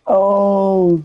Oh,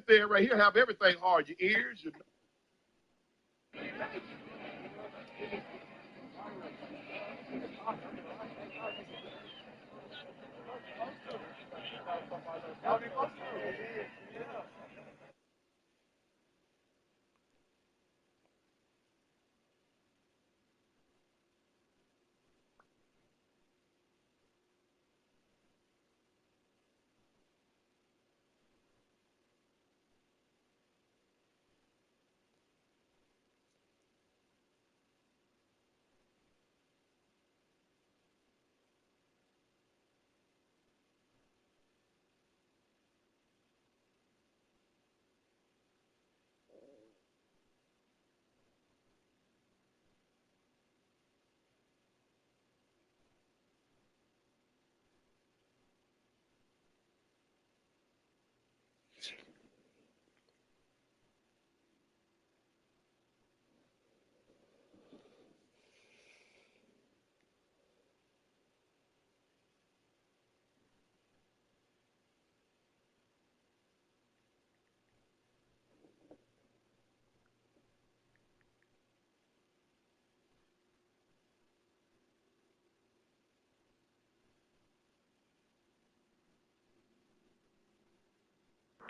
There, right here, have everything hard. Your ears, your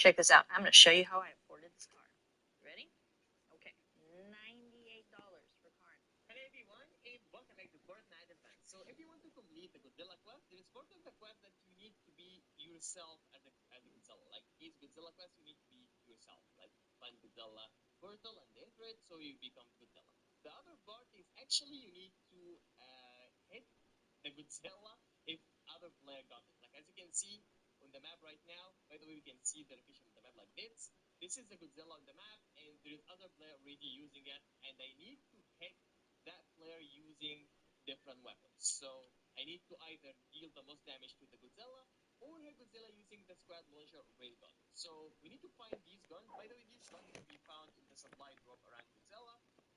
Check this out. I'm going to show you how I afforded this car. Ready? Okay. $98 for car. Hello everyone, and welcome back to Fortnite Advance. So if you want to complete the Godzilla quest, there is part of the quest that you need to be yourself as a Godzilla. Like each Godzilla quest, you need to be yourself. Like find Godzilla portal and enter it so you become Godzilla. The other part is actually you need to hit the Godzilla if other player got it. Like As you can see on the map right now, by the way, we can see the location of the map like this. This is the Godzilla on the map, and there is other player already using it, and I need to hit that player using different weapons. So I need to either deal the most damage to the Godzilla or hit Godzilla using the squad launcher or ray gun. So we need to find these guns. By the way, these guns can be found in the supply drop around Godzilla.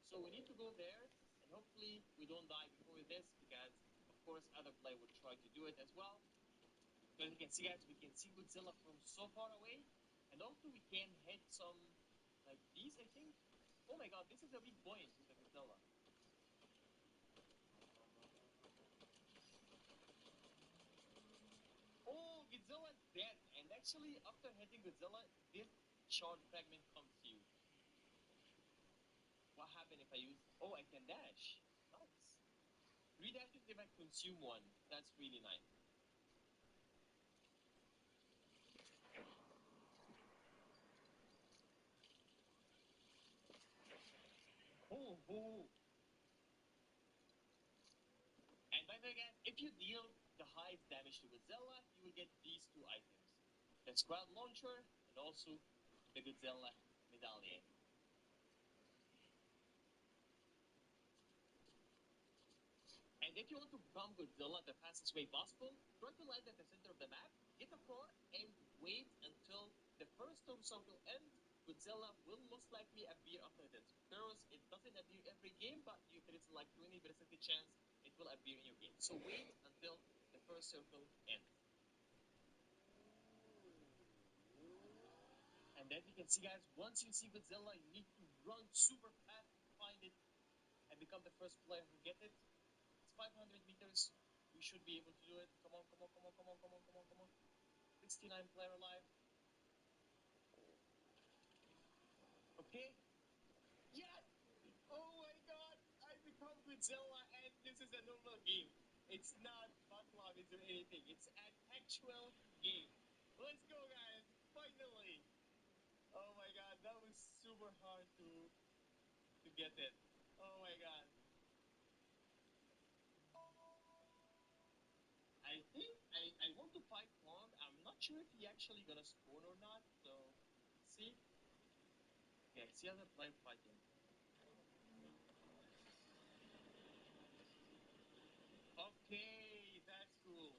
So we need to go there, and hopefully we don't die before this, because of course other player would try to do it as well. But as you can see, guys, we can see Godzilla from so far away, and also we can hit some like these, I think. Oh my god, this is a weak point with the Godzilla. Oh, Godzilla is dead, and actually after hitting Godzilla, this shard fragment comes to you. What happened if I use? Oh, I can dash. Nice. 3 dashes if I consume one. That's really nice. Oh, oh. And by the way, guys, if you deal the highest damage to Godzilla, you will get these two items: the squad launcher and also the Godzilla medallion. And if you want to become Godzilla the fastest way possible, try to land at the center of the map, get a car, and wait until the first storm circle ends. Godzilla will most likely appear after that. First, it doesn't appear every game, but there is like 20% chance it will appear in your game. So wait until the first circle ends. And as you can see, guys, once you see Godzilla, you need to run super fast to find it and become the first player who get it. It's 500 meters. We should be able to do it. Come on, come on, come on, come on, come on, come on, come on. 69 player alive. Okay. Yes! Oh my god! I become Godzilla, and this is a normal game. It's not battle lobbies or anything. It's an actual game. Let's go, guys! Finally! Oh my god, that was super hard to get it. Oh my god. I think I want to fight Kong. I'm not sure if he actually gonna spawn or not, so let's see. Okay, I see other player fighting. Okay, that's cool.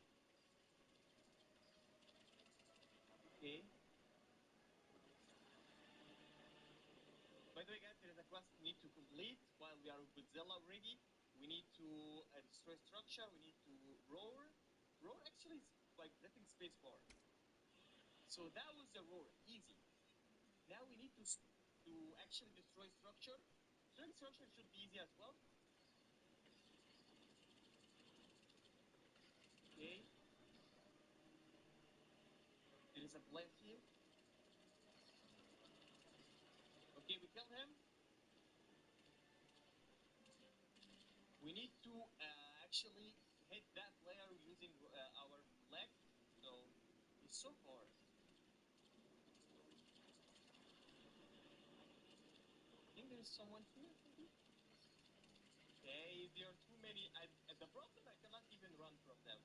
Okay. By the way, guys, there is a quest we need to complete while we are with Godzilla already. We need to destroy structure. We need to roar. Roar actually is like pressing spacebar. So that was the roar, easy. Now we need to actually destroy structure. Destroying structure should be easy as well. Okay. There is a plant here. Okay, we killed him. We need to actually hit that player using our leg. So he's so far. I think there is someone here, maybe. Okay, there are too many. The problem, I cannot even run from them.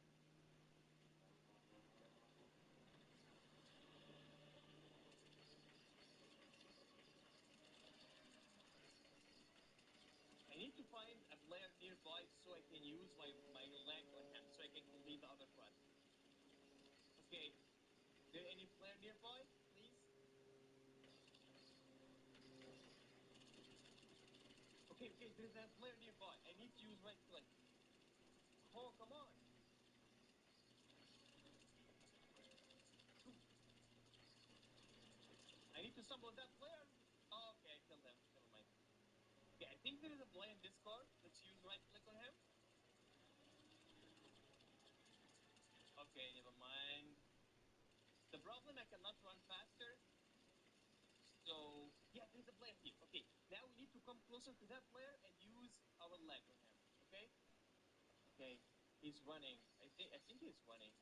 I need to find a player nearby so I can use my leg on him so I can complete the other quest. Okay, there any player nearby, please? Okay, okay, there's a player nearby. I need to use right click. Oh, come on. I need to summon that player. Oh, okay, I killed him. Never mind. Okay, I think there is a player in this car. Let's use right click on him. Okay, never mind. The problem, I cannot run faster. So, yeah, there's a player here. Okay, now we need to come closer to that player and use our leg on him. Okay? Okay, he's running. I think he's running.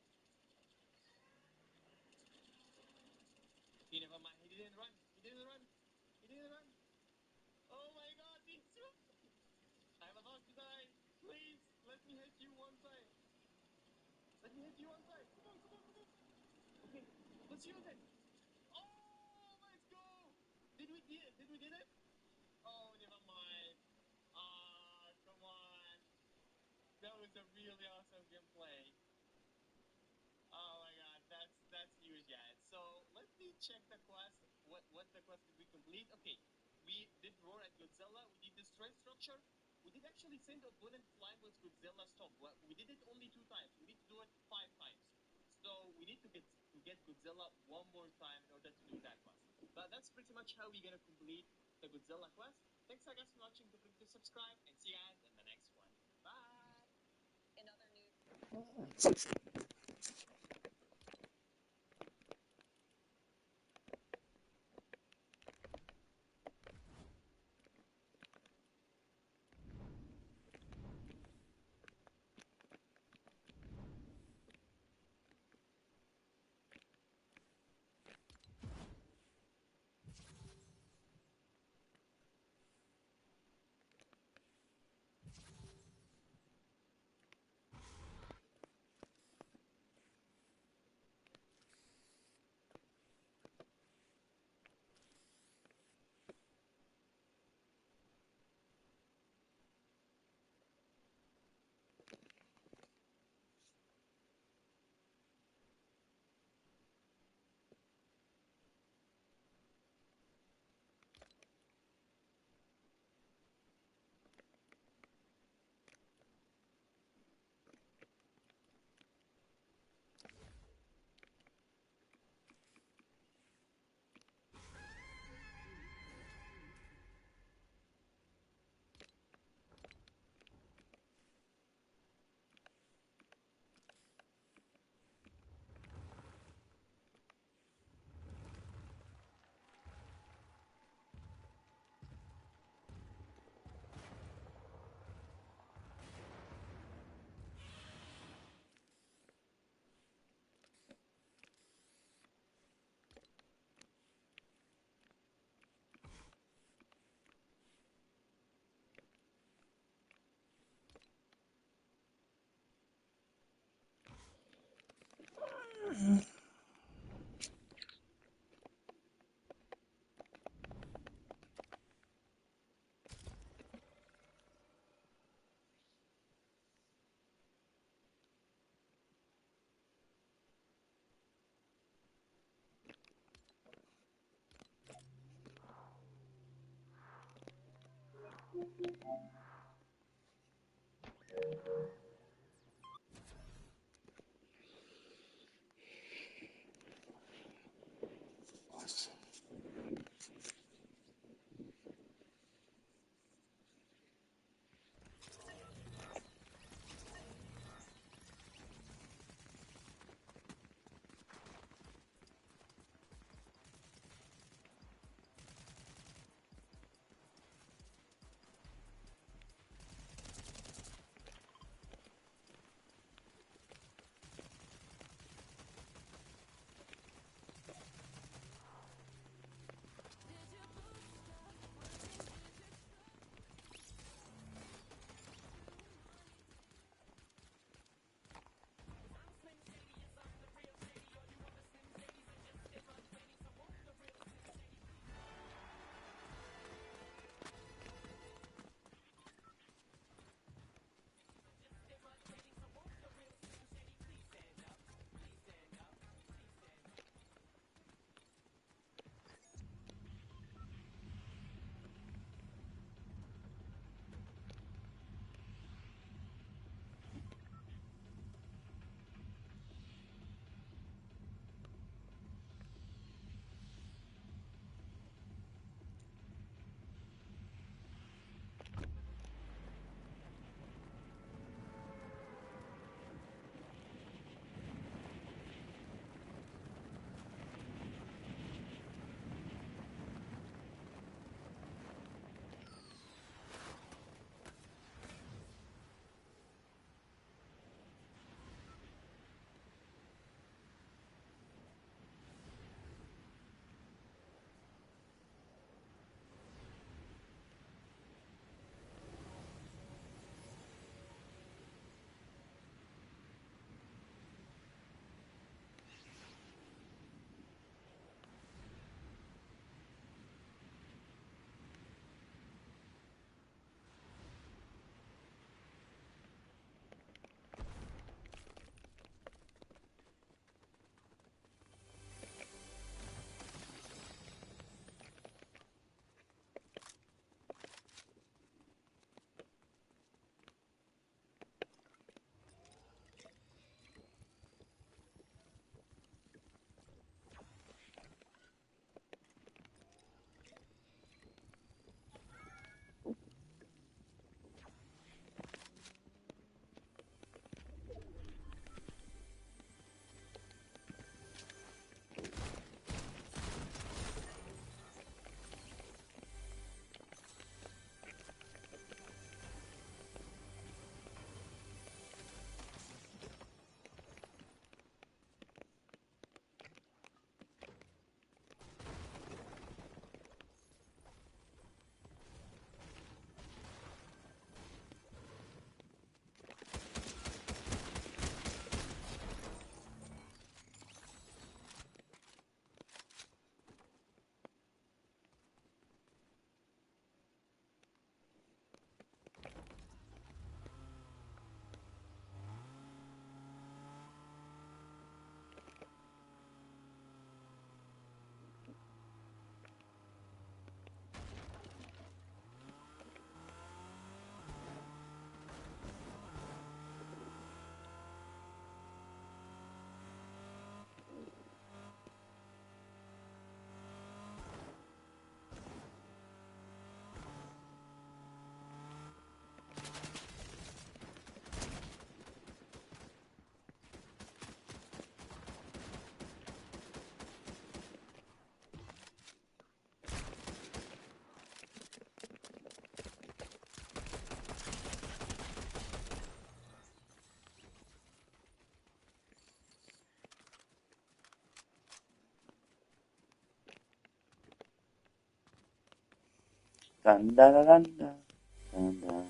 Okay, never mind. He didn't run. He didn't run. He didn't run. Oh my god, he's running. I'm about to die. Please, let me hit you one time. Let me hit you one time. Come on, come on, Let's use it. Oh, let's go. Did we did it? Oh, never mind. Come on. That was a really awesome gameplay. Oh my god, that's huge, guys. So let me check the quest. What the quest did we complete? Okay, we did roar at Godzilla. We did destroy structure. We did actually send opponent flying with Godzilla stop. Well, we did it only 2 times. We need to do it 5 times. So we need to get Godzilla one more time in order to do that quest. But that's pretty much how we're gonna complete the Godzilla quest. Thanks guys for watching. Don't forget to subscribe and see you guys in the next one. Bye. In other news. Dun, dun, dun, dun, dun, dun, dun.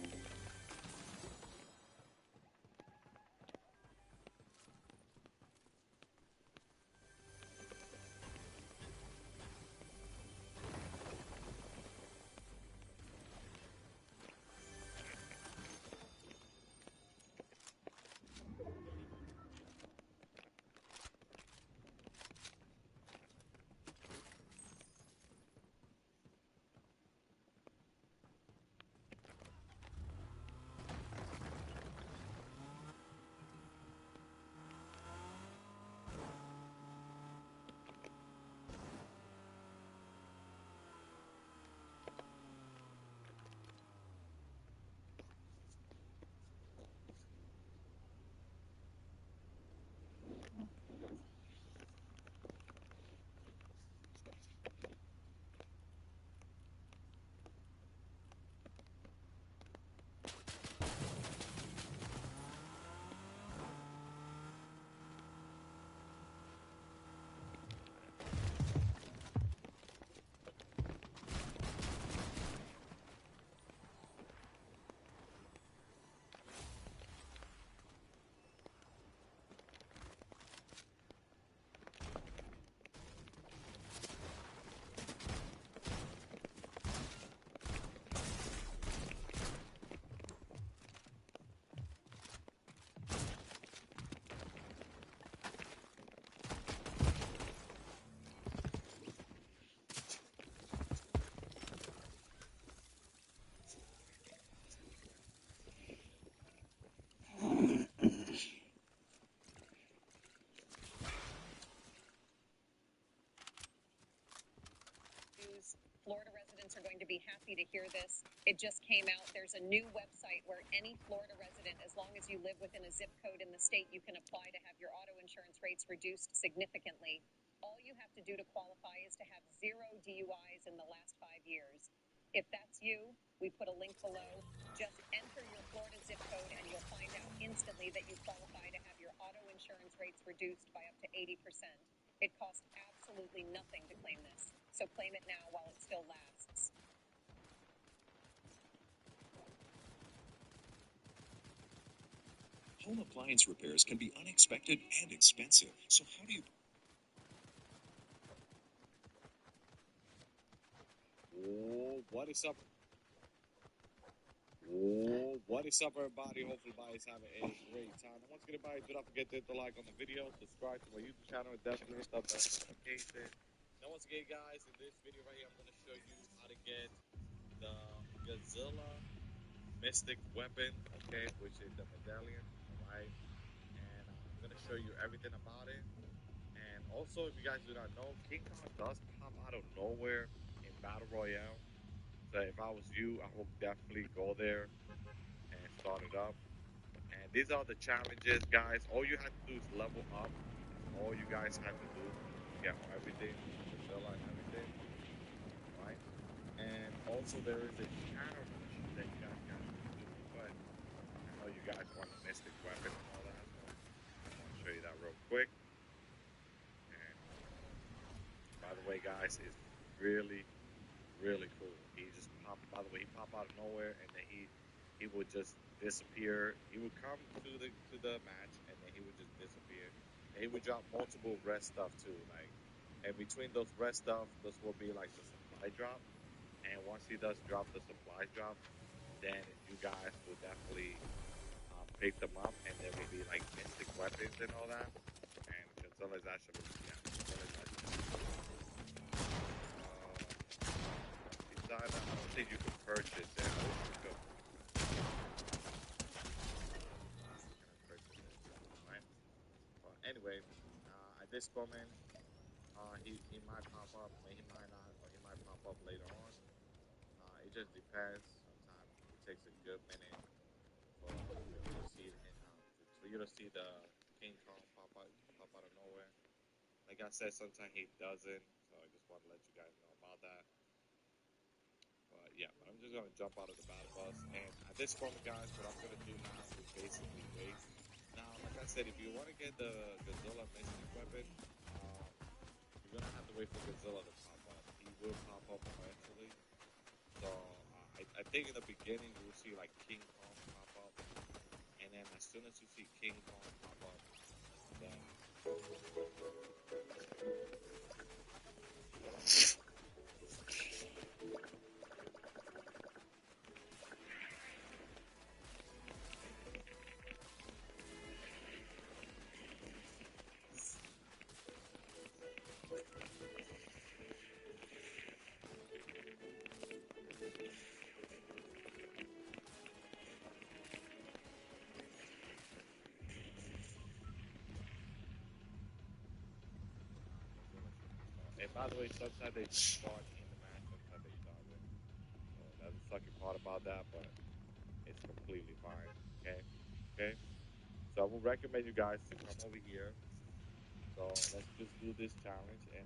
Florida residents are going to be happy to hear this. It just came out. There's a new website where any Florida resident, as long as you live within a zip code in the state, you can apply to have your auto insurance rates reduced significantly. All you have to do to qualify is to have 0 DUIs in the last 5 years. If that's you, we put a link below. Just enter your Florida zip code and you'll find out instantly that you qualify to have your auto insurance rates reduced by up to 80%. It costs absolutely nothing to claim this, so claim it now while it still lasts. Home appliance repairs can be unexpected and expensive, so how do you... Oh, what is up? Oh, what is up, everybody? Hopefully, everybody's having a great time. And once again, everybody, do not forget to hit the like on the video, subscribe to my YouTube channel, and definitely hit the bell notification. Now, once again, guys, in this video right here, I'm going to show you how to get the Godzilla Mystic Weapon, okay, which is the medallion, all right? And I'm going to show you everything about it. And also, if you guys do not know, King Kong does pop out of nowhere in Battle Royale. So if I was you, I would definitely go there and start it up. And these are the challenges, guys. All you have to do is level up. That's all you guys have to do to get everything, Godzilla and everything. Alright? And also there is a challenge that you guys got to do. But I know you guys want a mystic weapon and all that, so I want to show you that real quick. And by the way, guys, it's really cool. He just popped. By the way, he popped out of nowhere, and then he would just disappear. He would come to the match, and then he would just disappear. And he would drop multiple rest stuff too. Like, and between those rest stuff, this will be like the supply drop. And once he does drop the supply drop, then you guys will definitely pick them up, and there will be like mystic weapons and all that. And Godzilla's actually, yeah, Godzilla's actually. I don't think you can purchase it. I wish you could. Purchase it, right? But anyway, at this moment, he might pop up, he might not, or he might pop up later on. It just depends. Sometimes it takes a good minute for you to see for you to see the King Kong pop out of nowhere. Like I said, sometimes he doesn't. So I just want to let you guys know about that. But yeah, I'm just gonna jump out of the battle bus, and at this moment, guys, what I'm gonna do now is basically wait. Now, like I said, if you want to get the Godzilla Mystic Weapon, you're gonna have to wait for Godzilla to pop up. He will pop up eventually. So I think in the beginning you will see like King Kong pop up, and then as soon as you see King Kong pop up, then and by the way, sometimes they spawn in the match, sometimes they doesn't. So that's the sucky part about that, but it's completely fine. Okay, okay. So I would recommend you guys to come over here. So let's just do this challenge, and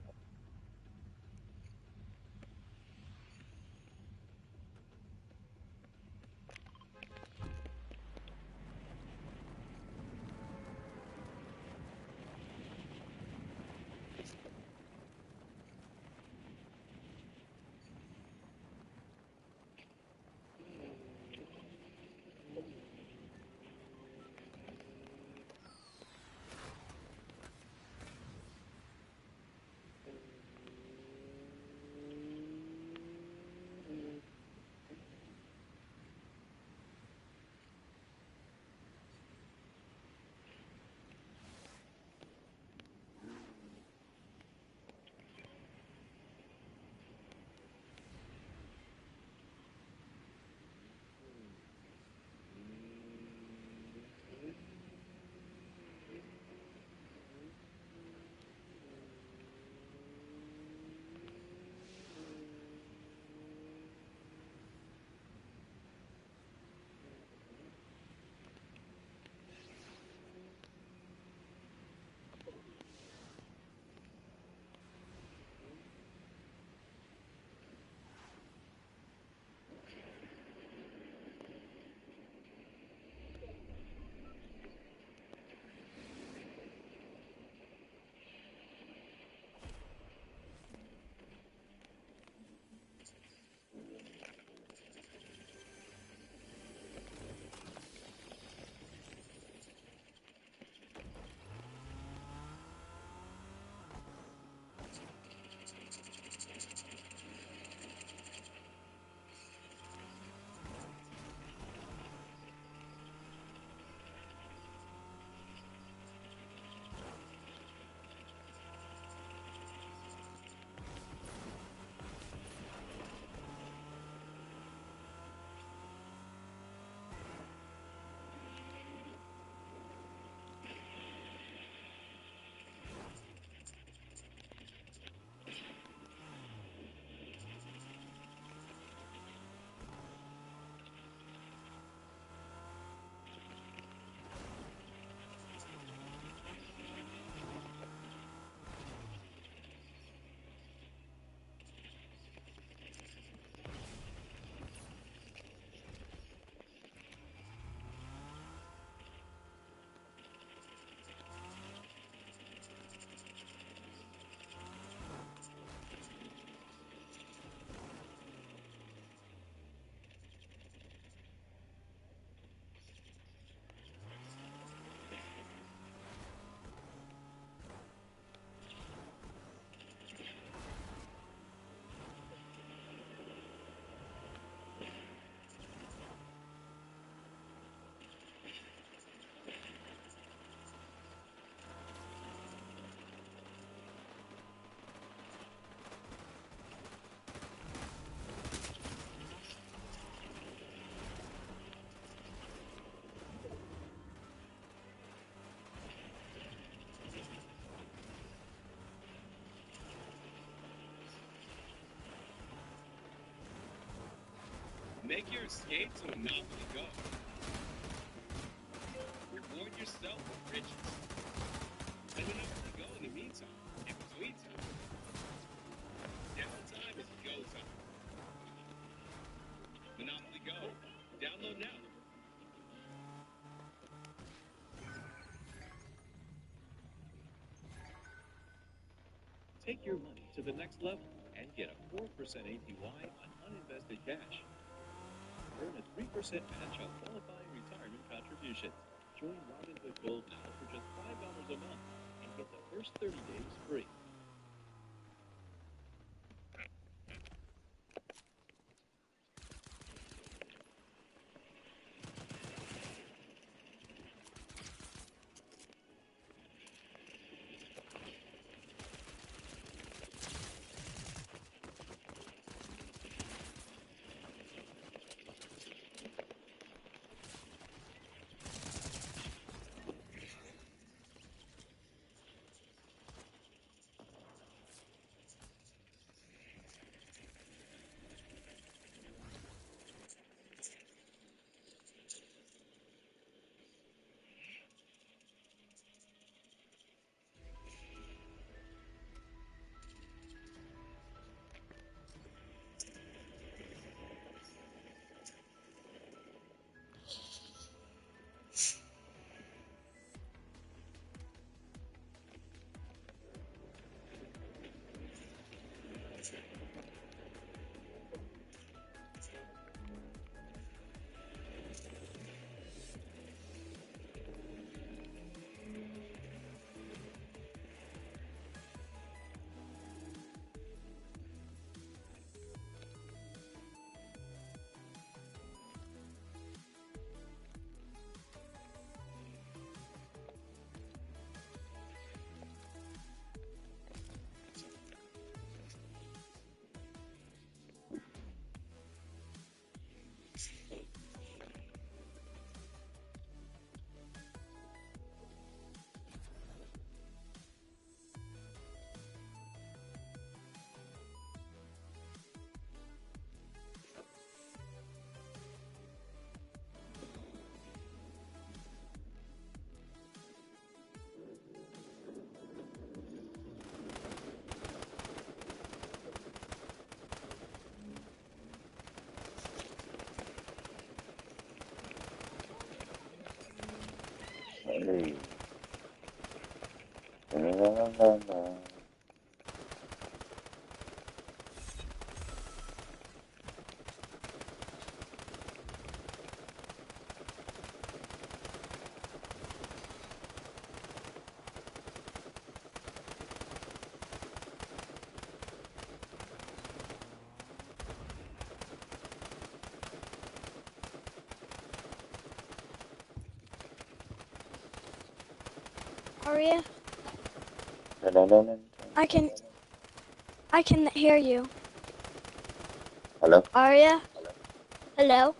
Make your escape to Monopoly Go. Reward yourself with riches. And Monopoly Go in the meantime, in between time. Downtime is go time. Monopoly Go. Download now. Take your money to the next level and get a 4% APY on uninvested cash. earn a 3% match on qualifying retirement contributions. Join Robinhood Gold now for just $5 a month and get the first 30 days free. Hey. Da-da-da-da-da. Aria, Da-da-da-da-da. I can hear you. Hello? Aria, hello.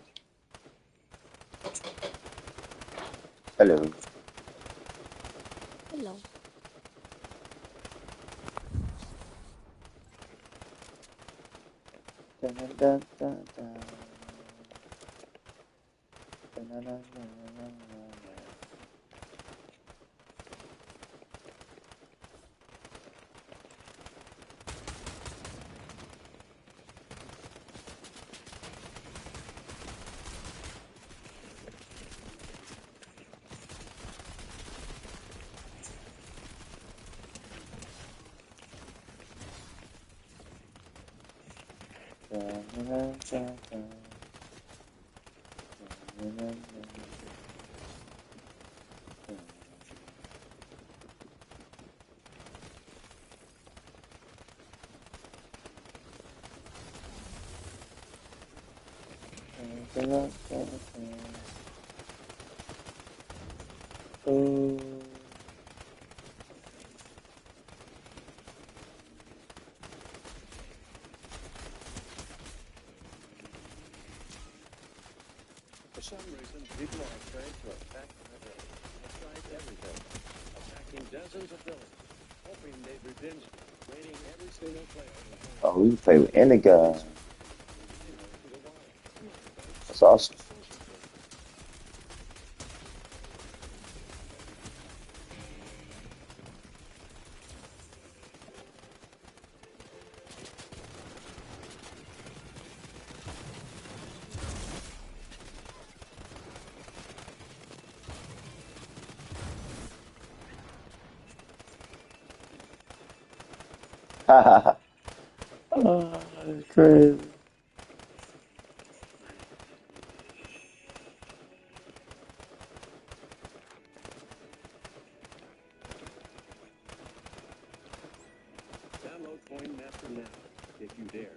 Hello. Hello. Da-da-da-da-da. Da-da-da-da-da-da. Da-da-da-da-da. Oh. For some reason, people are afraid to attack my village. I've tried everything, attacking dozens of villages, hoping they'd revenge me, raiding every single player. Oh, we can play with any guy. That's awesome. Ha ha ha. Oh, that's crazy. Master now, if you dare.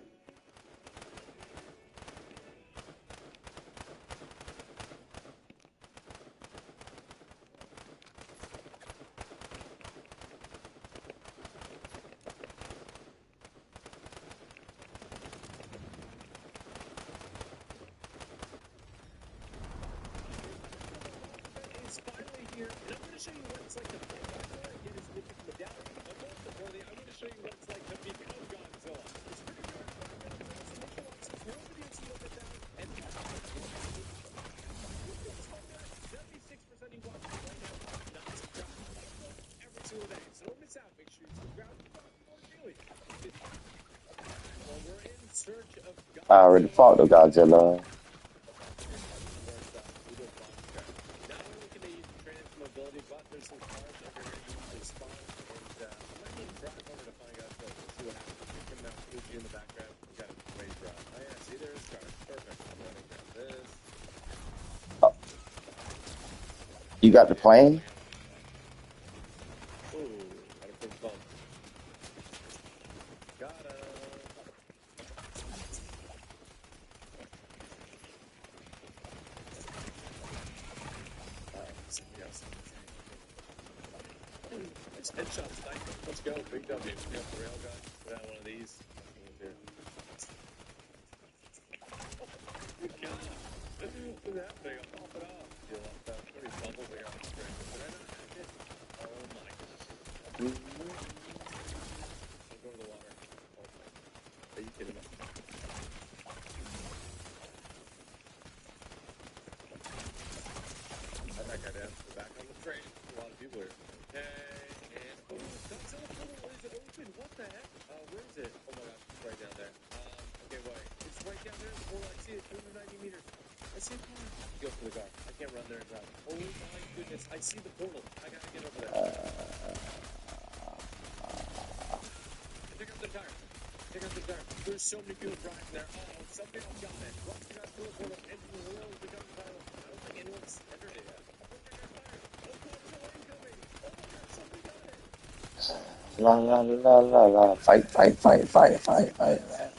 It's finally here, and I'm going to show you what it's like to play Godzilla and get his mythic medallion. But most importantly, I'm going to show you what it's like to become Godzilla. It's pretty good. Some initial access world videos to look at that, and 76% you watch me right now, not subscribed. Every single day. So don't miss out. Make sure you subscribe to the more daily. Well, we're in search of I already Godzilla. fought the Godzilla. Not only can they use the transferability, but there's some cars that are going to use the spawn, and I might need to drive over to find out what see what happens. You can mount Fuji in the background. We got a race drive. Oh yeah, see there's cars. Perfect. I'm running down this. Oh, you got the plane? Ooh, got a quick bump. Got him. Somebody else. Nice headshot sniper. Let's go. Big W. We got the rail gun. Put out one of these. Here. Look at that thing. I'll pop it off. Feel like that. Pretty bubble there on the screen. Did I not hack it? Oh my goodness. I'll go to the water. Oh my. Are you kidding me? I back guy down. We're back on the train. A lot of people here. Okay. And oh, Godzilla portal is open. What the heck? Where is it? Oh my gosh, it's right down there. Okay, wait. It's right down there. Oh, I see it. 290 meters. I see a car. Go for the car. I can't run there and drive. Oh my goodness. I see the portal. I gotta get over there. Pick up the tire. Pick up the tire. There's so many people driving there. Oh, somebody else got it. Once you got to the portal, enter the world, become the title. I don't think anyone's entered it yet. La la la la la. Fight, fight, fight, fight, fight, fight, man.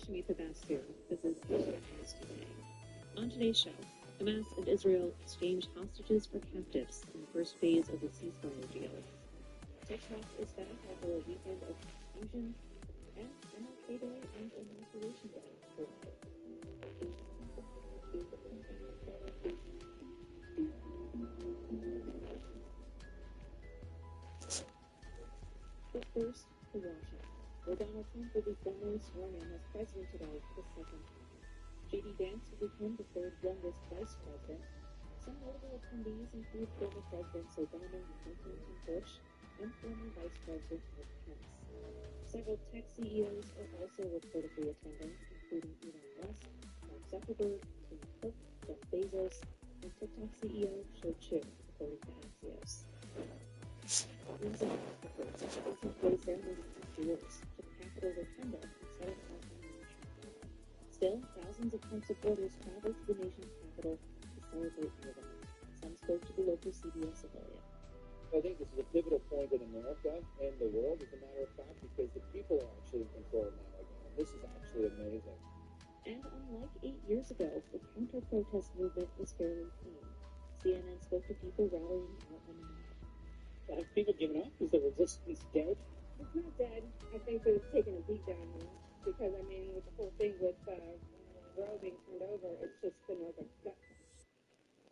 to meet the best here. This is Israel News Today. On today's show, Hamas and Israel exchange hostages for captives in the first phase of the ceasefire deal. TikTok is back after a weekend of confusion, and MLK Day and Inauguration Day for But first, to Washington, where Donald Trump will be formally sworn in as president today for the second time. J.D. Vance will become the third youngest vice president. Some notable attendees include former Presidents Obama, Clinton, and Bush, and former Vice President Mike Pence. Several tech CEOs are also reportedly attending, including Elon Musk, Mark Zuckerberg, Tim Cook, Jeff Bezos, and TikTok CEO Shou Chew, according to Axios. Reason photographers also play ceremonies outdoors to the Capitol Rotunda instead of out on the national mall. Still, thousands of Trump supporters travel to the nation's capital to celebrate the event. Some spoke to the local CBS affiliate. I think this is a pivotal point in America and the world, as a matter of fact, because the people are actually in control now again. And this is actually amazing. And unlike 8 years ago, the counter-protest movement was fairly tame. CNN spoke to people rallying out on the mall. Have people given up? Is the resistance dead? It's not dead. I think that it's taken a beat down now. Because, I mean, with the whole thing with Roe being turned over, it's just been like a gut punch.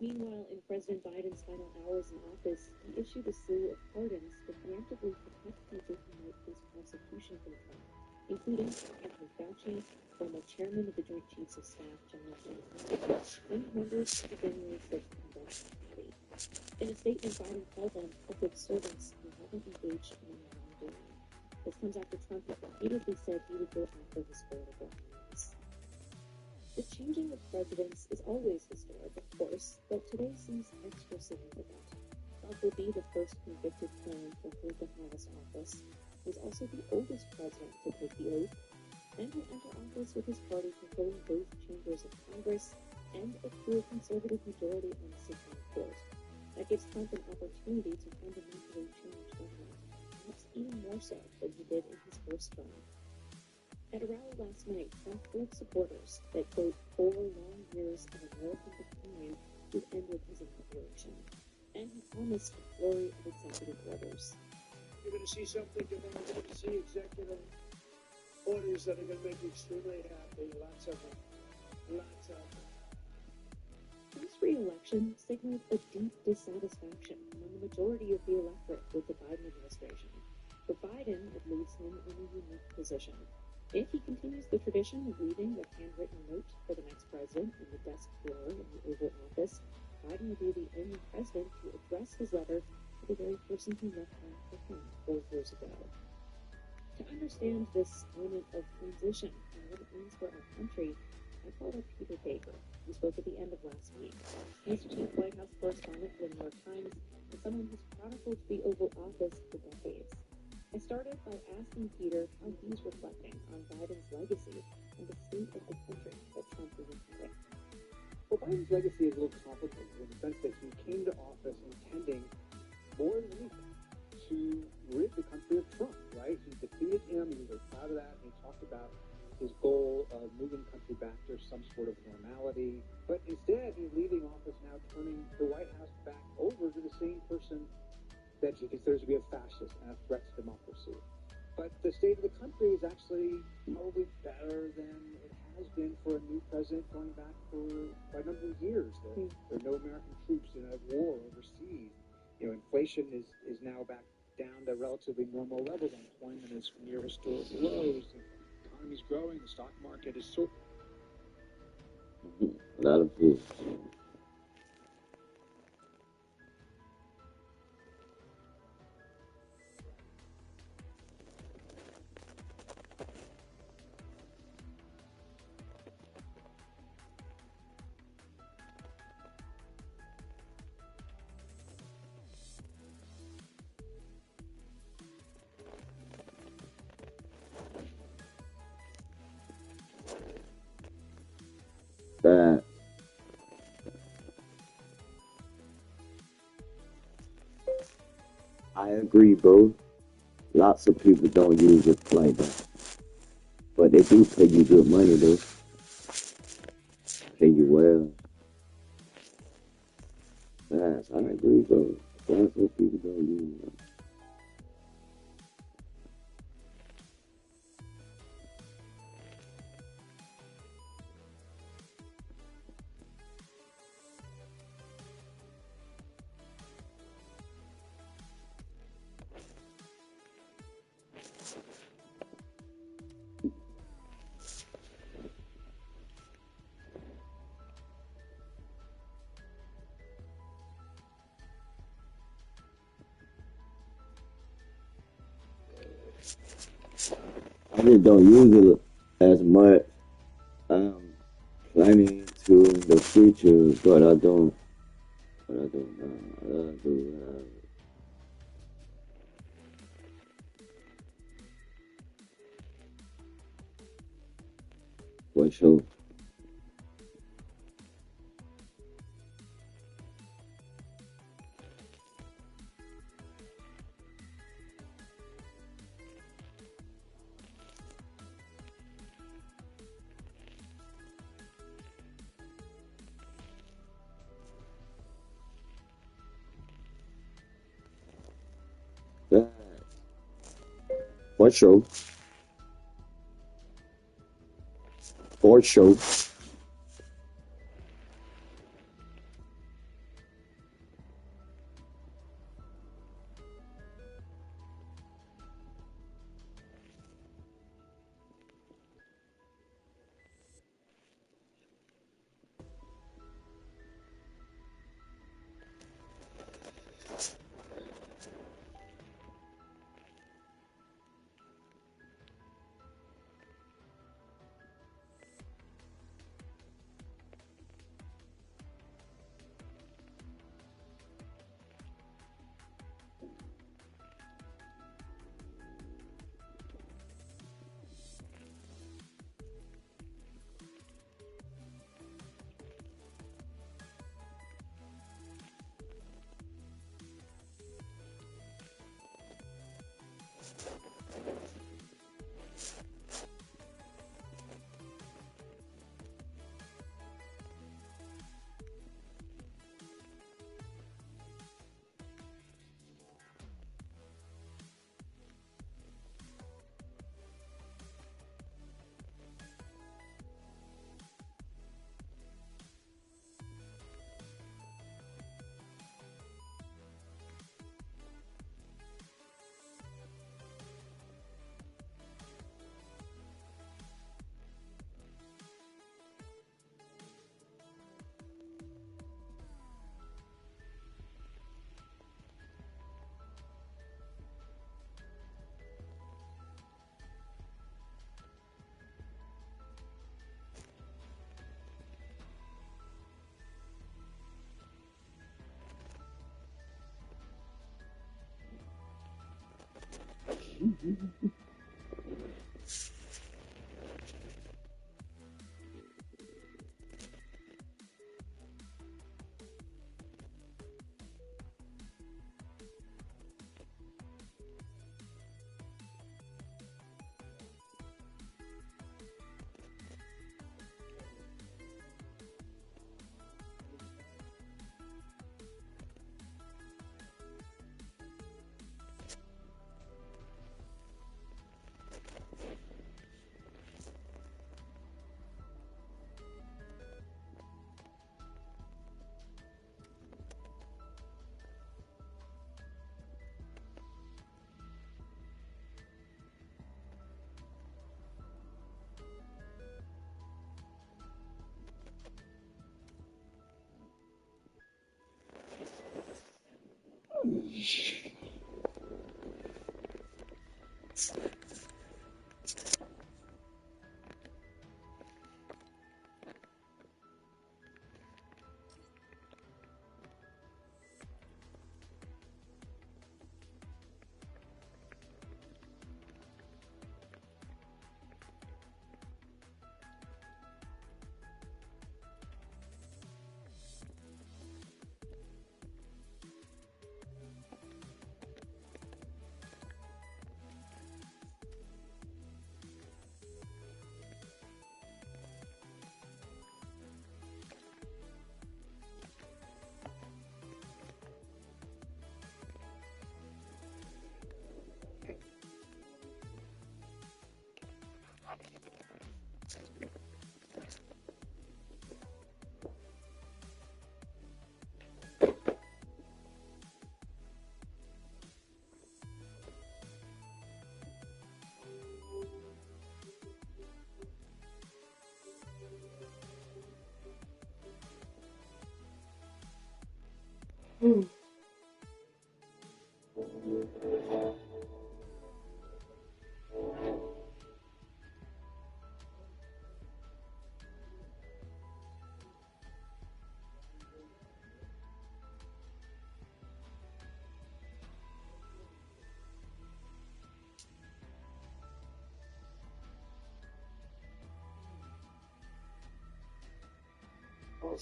Meanwhile, in President Biden's final hours in office, he issued a slew of pardons to preemptively protect people who might face prosecution from Trump, including Anthony Fauci, former chairman of the Joint Chiefs of Staff, General James, and members of the January 6th Convention Committee. In a statement, Biden called on public servants who haven't engaged in any wrongdoing. This comes after Trump repeatedly said he would go after his political enemies. The changing of presidents is always historic, of course, but today seems extra significant. Trump will be the first convicted felon to hold the highest office. He's also the oldest president to take the oath, and will enter office with his party controlling both chambers of Congress and a clear conservative majority on the Supreme Court. That gives Trump an opportunity to fundamentally change government, perhaps even more so than he did in his first term. At a rally last night, Trump told supporters that, quote, 4 long years of American decline would end with his inauguration. And he promised a flurry of executive orders. You're going to see something you're going to see executive orders that are going to make you extremely happy. Lots of them. Lots of them. Trump's re-election signaled a deep dissatisfaction among the majority of the electorate with the Biden administration. For Biden, it leaves him in a unique position. If he continues the tradition of leaving the handwritten note for the next president in the desk drawer in the Oval Office, Biden will be the only president to address his letter to the very person who left home for him 4 years ago. To understand this moment of transition and what it means for our country, I called up Peter Baker, who spoke at the end of last week. He's chief White House correspondent for the New York Times and someone who's chronicled the Oval Office for decades. I started by asking Peter how he's reflecting on Biden's legacy and the state of the country that Trump will inherit. Well, Biden's legacy is a little complicated in the sense that he came to office intending more than anything to rid the country of Trump, right? He defeated him, he was very proud of that, and he talked about his goal of moving the country back to some sort of normality. But instead, he's leaving office now, turning the White House back over to the same person that he considers to be a fascist and a threat to democracy. But the state of the country is actually probably better than it has been for a new president going back for quite a number of years. There are no American troops in a war overseas. You know, inflation is now back down to relatively normal levels. Unemployment is near historical lows. The economy is growing. The stock market is so. A lot of food. That I agree, bro. Lots of people don't use it like that. But they do pay you good money, though. Pay you well. Fast. I agree, bro. That's what people don't use. I just don't use it as much. I'm planning to in the future, but I don't. But I don't know. I do have for sure. That for sure. For sure.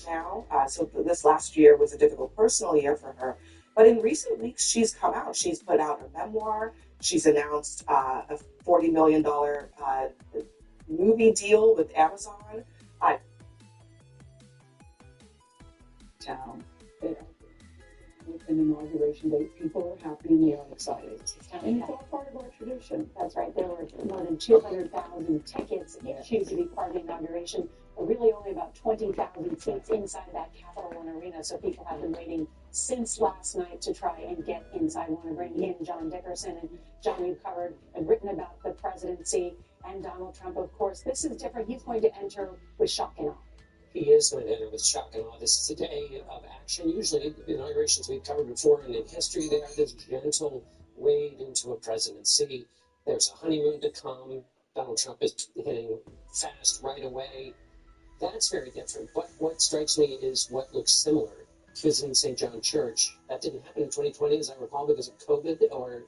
Now. So this last year was a difficult personal year for her. But in recent weeks, she's come out. She's put out her memoir. She's announced a $40 million movie deal with Amazon. Town. With an inauguration date, people are happy and they are excited. And it's all part of our tradition. That's right. There were more than 200,000 tickets issued to be part of the inauguration, but really only about 20,000 seats inside of that Capital One Arena. So people have been waiting since last night to try and get inside. I want to bring in John Dickerson. And John, you've covered and written about the presidency and Donald Trump. Of course, this is different. He's going to enter with shock and awe. He is going to enter with shock and awe. This is a day of action. Usually, the inaugurations we've covered before, and in history, they are this gentle wade into a presidency. There's a honeymoon to come. Donald Trump is hitting fast right away. That's very different. But what strikes me is what looks similar. Visiting St. John Church. That didn't happen in 2020, as I recall, because of COVID, or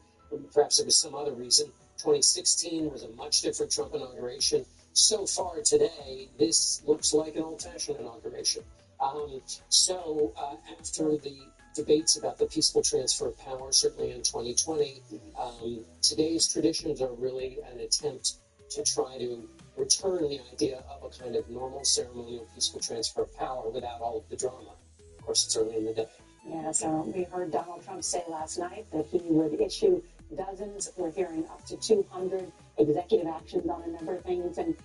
perhaps there was some other reason. 2016 was a much different Trump inauguration. So far today, this looks like an old-fashioned inauguration. After the debates about the peaceful transfer of power, certainly in 2020, today's traditions are really an attempt to try to return the idea of a kind of normal ceremonial peaceful transfer of power without all of the drama. Of course, it's early in the day. Yeah, so we heard Donald Trump say last night that he would issue dozens, we're hearing up to 200 executive actions on a number of things. And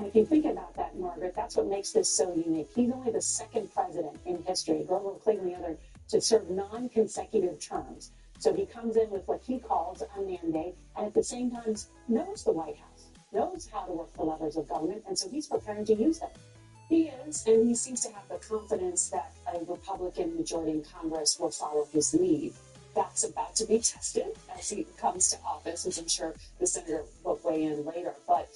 if you think about that, Margaret, that's what makes this so unique. He's only the second president in history, Grover Cleveland the other, to serve non-consecutive terms. So he comes in with what he calls a mandate, and at the same time knows the White House, knows how to work the levers of government, and so he's preparing to use them. He is, and he seems to have the confidence that a Republican majority in Congress will follow his lead. That's about to be tested as he comes to office, as I'm sure the senator will weigh in later. But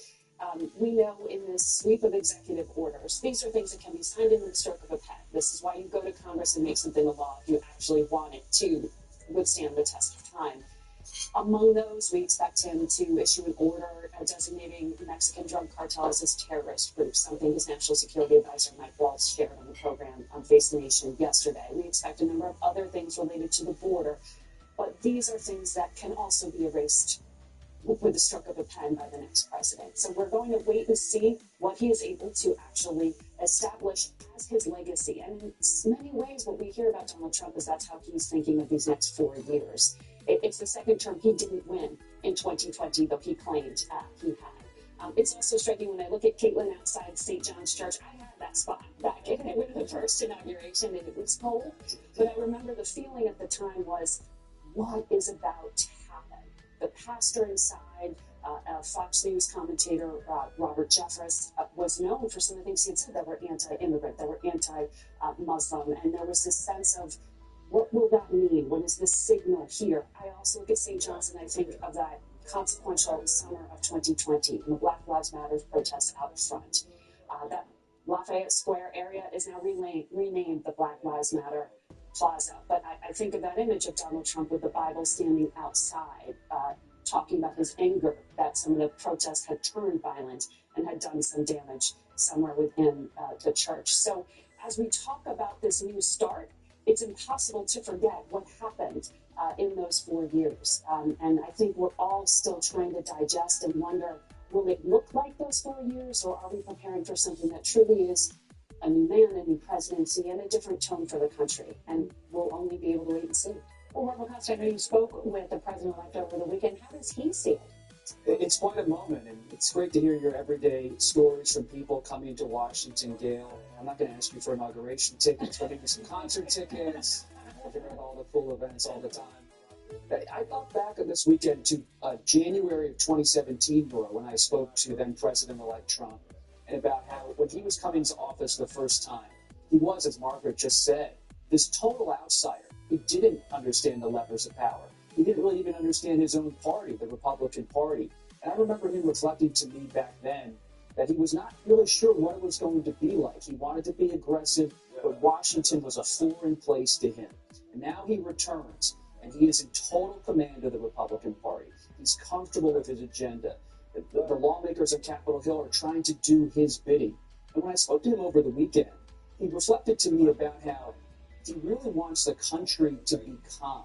we know in this sweep of executive orders, these are things that can be signed in the stroke of a pen. This is why you go to Congress and make something a law if you actually want it to withstand the test of time. Among those, we expect him to issue an order designating Mexican drug cartels as terrorist groups, something his National Security Advisor Mike Waltz shared on the program on Face the Nation yesterday. We expect a number of other things related to the border, but these are things that can also be erased with the stroke of a pen by the next president. So we're going to wait and see what he is able to actually establish as his legacy. And in many ways, what we hear about Donald Trump is that's how he's thinking of these next 4 years. It's the second term he didn't win in 2020, though he claimed he had. It's also striking when I look at Caitlin outside St. John's Church. I had that spot back in the first inauguration, and it was cold. But I remember the feeling at the time was, what is about to happen? The pastor inside, Fox News commentator Robert Jeffress, was known for some of the things he had said that were anti-immigrant, that were anti-Muslim, and there was this sense of, what will that mean? What is the signal here? I also look at St. John's and I think of that consequential summer of 2020 and the Black Lives Matter protests out front. That Lafayette Square area is now renamed the Black Lives Matter Plaza. But I think of that image of Donald Trump with the Bible standing outside, talking about his anger that some of the protests had turned violent and had done some damage somewhere within the church. So as we talk about this new start, it's impossible to forget what happened in those 4 years. And I think we're all still trying to digest and wonder, will it look like those 4 years, or are we preparing for something that truly is a new man, a new presidency, and a different tone for the country? And we'll only be able to wait and see. Well, Robert Costa, I know you spoke with the president-elect over the weekend. How does he see it? It's quite a moment, and it's great to hear your everyday stories from people coming to Washington, Gail. I'm not going to ask you for inauguration tickets, but maybe some concert tickets. We're giving all the full events all the time. I thought back on this weekend to January of 2017, Laura, when I spoke to then President-elect Trump, and about how when he was coming to office the first time, he was, as Margaret just said, this total outsider. He didn't understand the levers of power. He didn't really even understand his own party, the Republican Party. And I remember him reflecting to me back then that he was not really sure what it was going to be like. He wanted to be aggressive, but Washington was a foreign place to him. And now he returns, and he is in total command of the Republican Party. He's comfortable with his agenda. The lawmakers on Capitol Hill are trying to do his bidding. And when I spoke to him over the weekend, he reflected to me about how he really wants the country to be calm,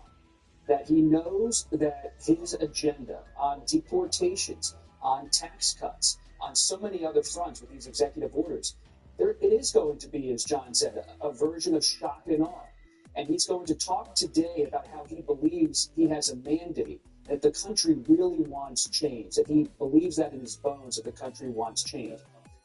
that he knows that his agenda on deportations, on tax cuts, on so many other fronts with these executive orders, it is going to be, as John said, a version of shock and awe. And he's going to talk today about how he believes he has a mandate, that the country really wants change, that he believes that in his bones, that the country wants change.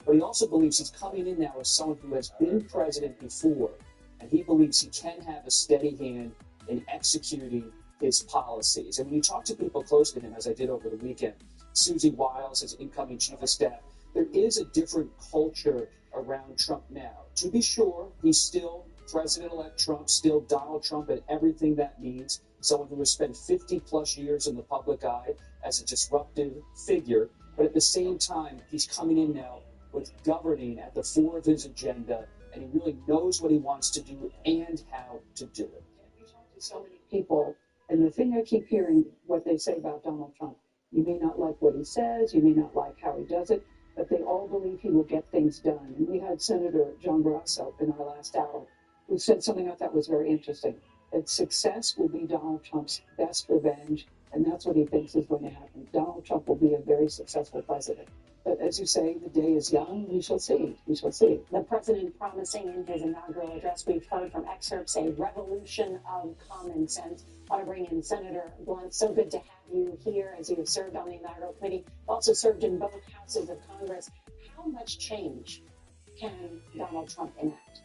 But he also believes he's coming in now as someone who has been president before, and he believes he can have a steady hand in executing his policies. And when you talk to people close to him, as I did over the weekend, Susie Wiles, his incoming chief of staff, there is a different culture around Trump now. To be sure, he's still President-elect Trump, still Donald Trump and everything that means, someone who has spent 50 plus years in the public eye as a disruptive figure. But at the same time, he's coming in now with governing at the fore of his agenda, and he really knows what he wants to do and how to do it. We talk to so many people, and the thing I keep hearing what they say about Donald Trump, you may not like what he says, you may not like how he does it, but they all believe he will get things done. And we had Senator John Barrasso in our last hour who said something I thought was very interesting, that success will be Donald Trump's best revenge, and that's what he thinks is going to happen. Donald Trump will be a very successful president. But as you say, the day is young. We shall see. We shall see. The president promising in his inaugural address, we've heard from excerpts, a revolution of common sense. I want to bring in Senator Blunt. So good to have you here as you have served on the inaugural committee. You've also served in both houses of Congress. How much change can Donald Trump enact?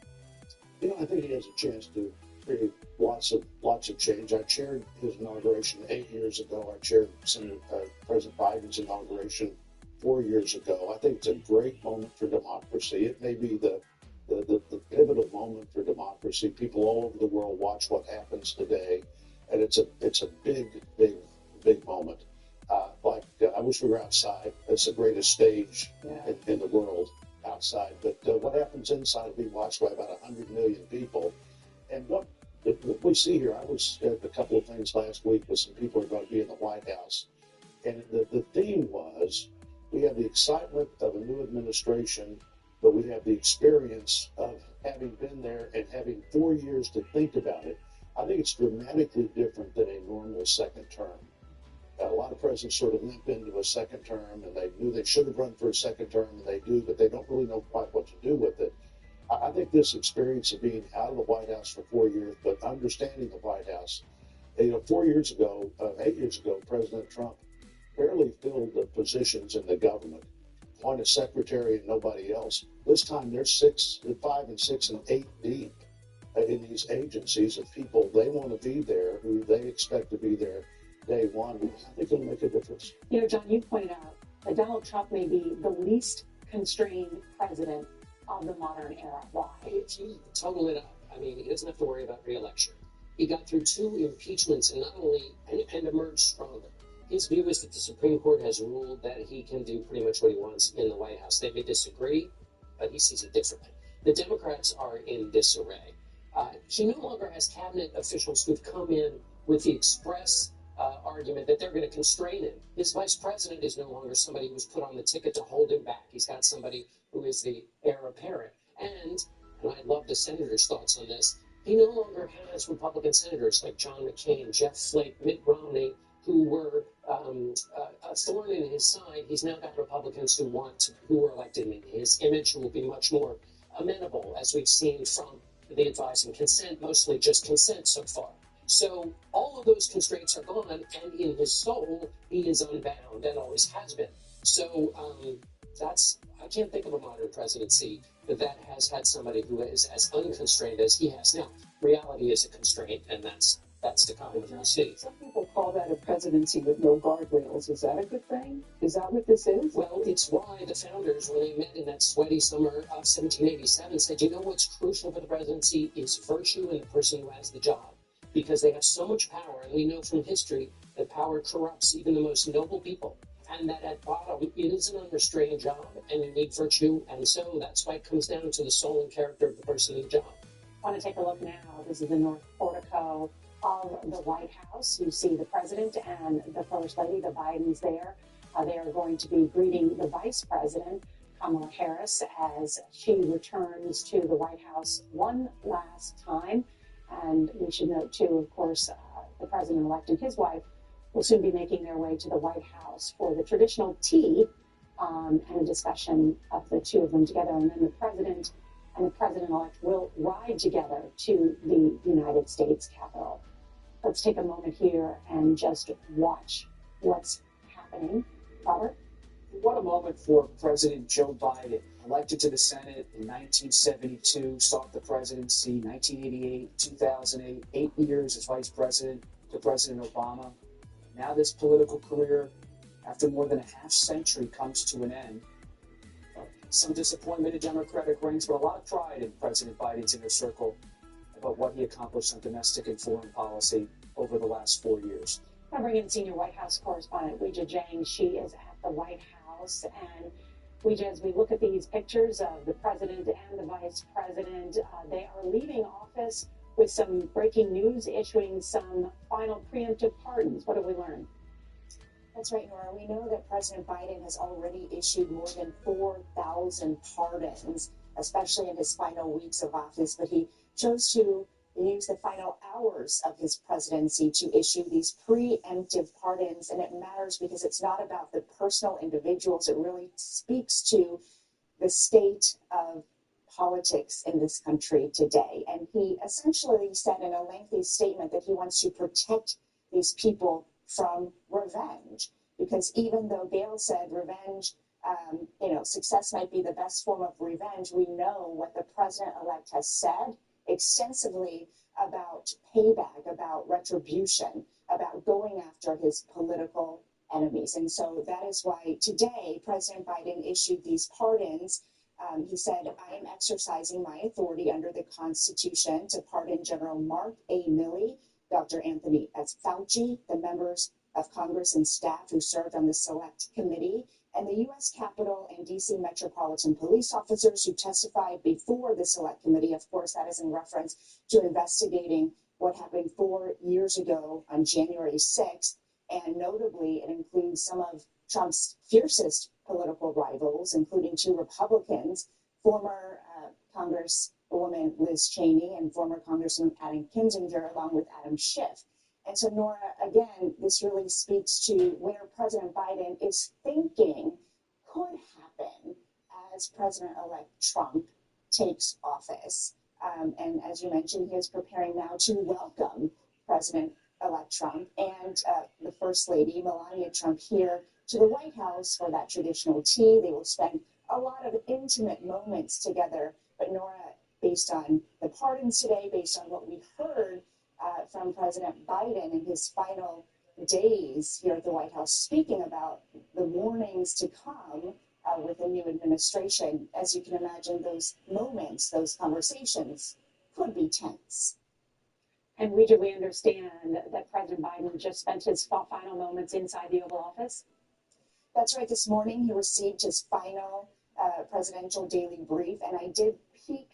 I think he has a chance to create lots of change. I chaired his inauguration 8 years ago. I chaired President Biden's inauguration 4 years ago. I think it's a great moment for democracy. It may be the pivotal moment for democracy. People all over the world watch what happens today, and it's a big moment. I wish we were outside. It's the greatest stage in the world outside. But what happens inside will be watched by about 100 million people. And what we see here, I was at a couple of things last week with some people who are going to be in the White House, and the theme was, we have the excitement of a new administration, but we have the experience of having been there and having 4 years to think about it. I think it's dramatically different than a normal second term. A lot of presidents sort of limp into a second term, and they knew they should have run for a second term, and they do, but they don't really know quite what to do with it. I think this experience of being out of the White House for 4 years, but understanding the White House, 8 years ago, President Trump barely filled the positions in the government, appointed secretary and nobody else. This time they're 5 and 6 and 8 deep in these agencies of people they want to be there, who they expect to be there day one. I think it'll make a difference. John, you pointed out that Donald Trump may be the least constrained president of the modern era. Why? He totaled it up. I mean, he doesn't have to worry about re-election. He got through 2 impeachments and emerged stronger. His view is that the Supreme Court has ruled that he can do pretty much what he wants in the White House. They may disagree, but he sees it differently. The Democrats are in disarray. He no longer has cabinet officials who've come in with the express argument that they're going to constrain him. His vice president is no longer somebody who's put on the ticket to hold him back. He's got somebody who is the heir apparent. And I'd love the senator's thoughts on this, he no longer has Republican senators like John McCain, Jeff Flake, Mitt Romney, who were a thorn in his side. He's now got Republicans who were elected in his image, who will be much more amenable, as we've seen from the advice and consent, mostly just consent so far. So all of those constraints are gone, and in his soul, he is unbound and always has been. So I can't think of a modern presidency that has had somebody who is as unconstrained as he has. Now, reality is a constraint, and that's to come when we see. Some people call that a presidency with no guardrails. Is that a good thing? Is that what this is? Well, it's why the founders, when they met in that sweaty summer of 1787, said, what's crucial for the presidency is virtue in the person who has the job. because they have so much power, and we know from history that power corrupts even the most noble people, and that at bottom it is an unrestrained job, and you need virtue, and so that's why it comes down to the soul and character of the person in the job. I want to take a look now. This is the North Portico of the White House. You see the president and the first lady, the Bidens there. They are going to be greeting the vice president, Kamala Harris, as she returns to the White House one last time. And we should note, too, of course, the president-elect and his wife will soon be making their way to the White House for the traditional tea and a discussion of the two of them together. And then the president and the president-elect will ride together to the United States Capitol. Let's take a moment here and just watch what's happening. Robert? What a moment for President Joe Biden, elected to the Senate in 1972, sought the presidency 1988, 2008, 8 years as vice president to President Obama. Now this political career, after more than a half century, comes to an end. Some disappointment in Democratic ranks, but a lot of pride in President Biden's inner circle about what he accomplished on domestic and foreign policy over the last 4 years. I bring in senior White House correspondent Weijia Jiang. She is at the White House. And Weijia, as we look at these pictures of the president and the vice president, they are leaving office with some breaking news, issuing some final preemptive pardons. What have we learned? That's right, Nora. We know that President Biden has already issued more than 4,000 pardons, especially in his final weeks of office, but he chose to use the final hours of his presidency to issue these preemptive pardons. And it matters because it's not about the personal individuals. It really speaks to the state of politics in this country today. And he essentially said in a lengthy statement that he wants to protect these people from revenge, because even though Gail said revenge, success might be the best form of revenge, we know what the president-elect has said extensively about payback, about retribution, about going after his political enemies. And so that is why today President Biden issued these pardons. He said, I am exercising my authority under the Constitution to pardon General Mark A. Milley, Dr. Anthony S. Fauci, the members of Congress and staff who served on the Select Committee, and the U.S. Capitol and D.C. Metropolitan Police officers who testified before the Select Committee. Of course, that is in reference to investigating what happened 4 years ago on January 6th. And notably, it includes some of Trump's fiercest political rivals, including two Republicans, former Congresswoman Liz Cheney and former Congressman Adam Kinzinger, along with Adam Schiff. And so, Nora, again, this really speaks to where President Biden is thinking could happen as President-elect Trump takes office. And as you mentioned, he is preparing now to welcome President-elect Trump and the First Lady, Melania Trump, here to the White House for that traditional tea. They will spend a lot of intimate moments together. But Nora, based on the pardons today, based on what we heard from President Biden in his final days here at the White House, speaking about the warnings to come with the new administration, as you can imagine, those moments, those conversations could be tense. And we understand that President Biden just spent his final moments inside the Oval Office? That's right. This morning he received his final presidential daily brief, and I did peek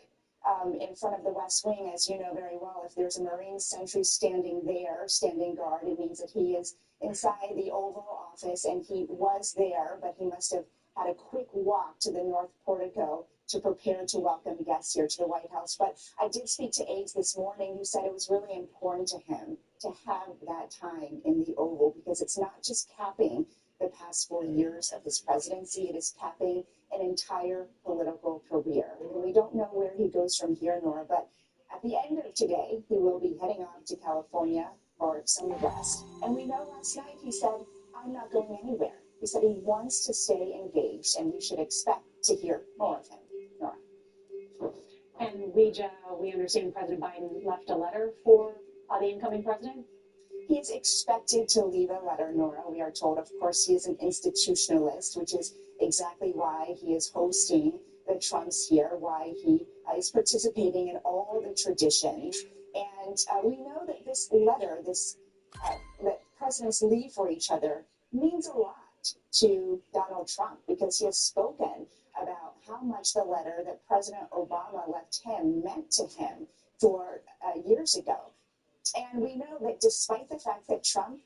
in front of the West Wing, as you know very well. If there's a Marine sentry standing there, standing guard, it means that he is inside the Oval Office, and he was there, but he must have had a quick walk to the North Portico to prepare to welcome guests here to the White House. But I did speak to aides this morning who said it was really important to him to have that time in the Oval, because it's not just capping the past 4 years of his presidency, it is capping an entire political career. And we don't know where he goes from here, Nora, but at the end of today, he will be heading off to California for some rest. And we know last night he said, I'm not going anywhere. He said he wants to stay engaged, and we should expect to hear more of him, Nora. And we understand President Biden left a letter for the incoming president? He is expected to leave a letter, Nora, we are told. Of course, he is an institutionalist, which is exactly why he is hosting the Trumps here, why he is participating in all the traditions. And we know that this letter, that presidents leave for each other, means a lot to Donald Trump because he has spoken about how much the letter that President Obama left him meant to him for years ago. And we know that despite the fact that Trump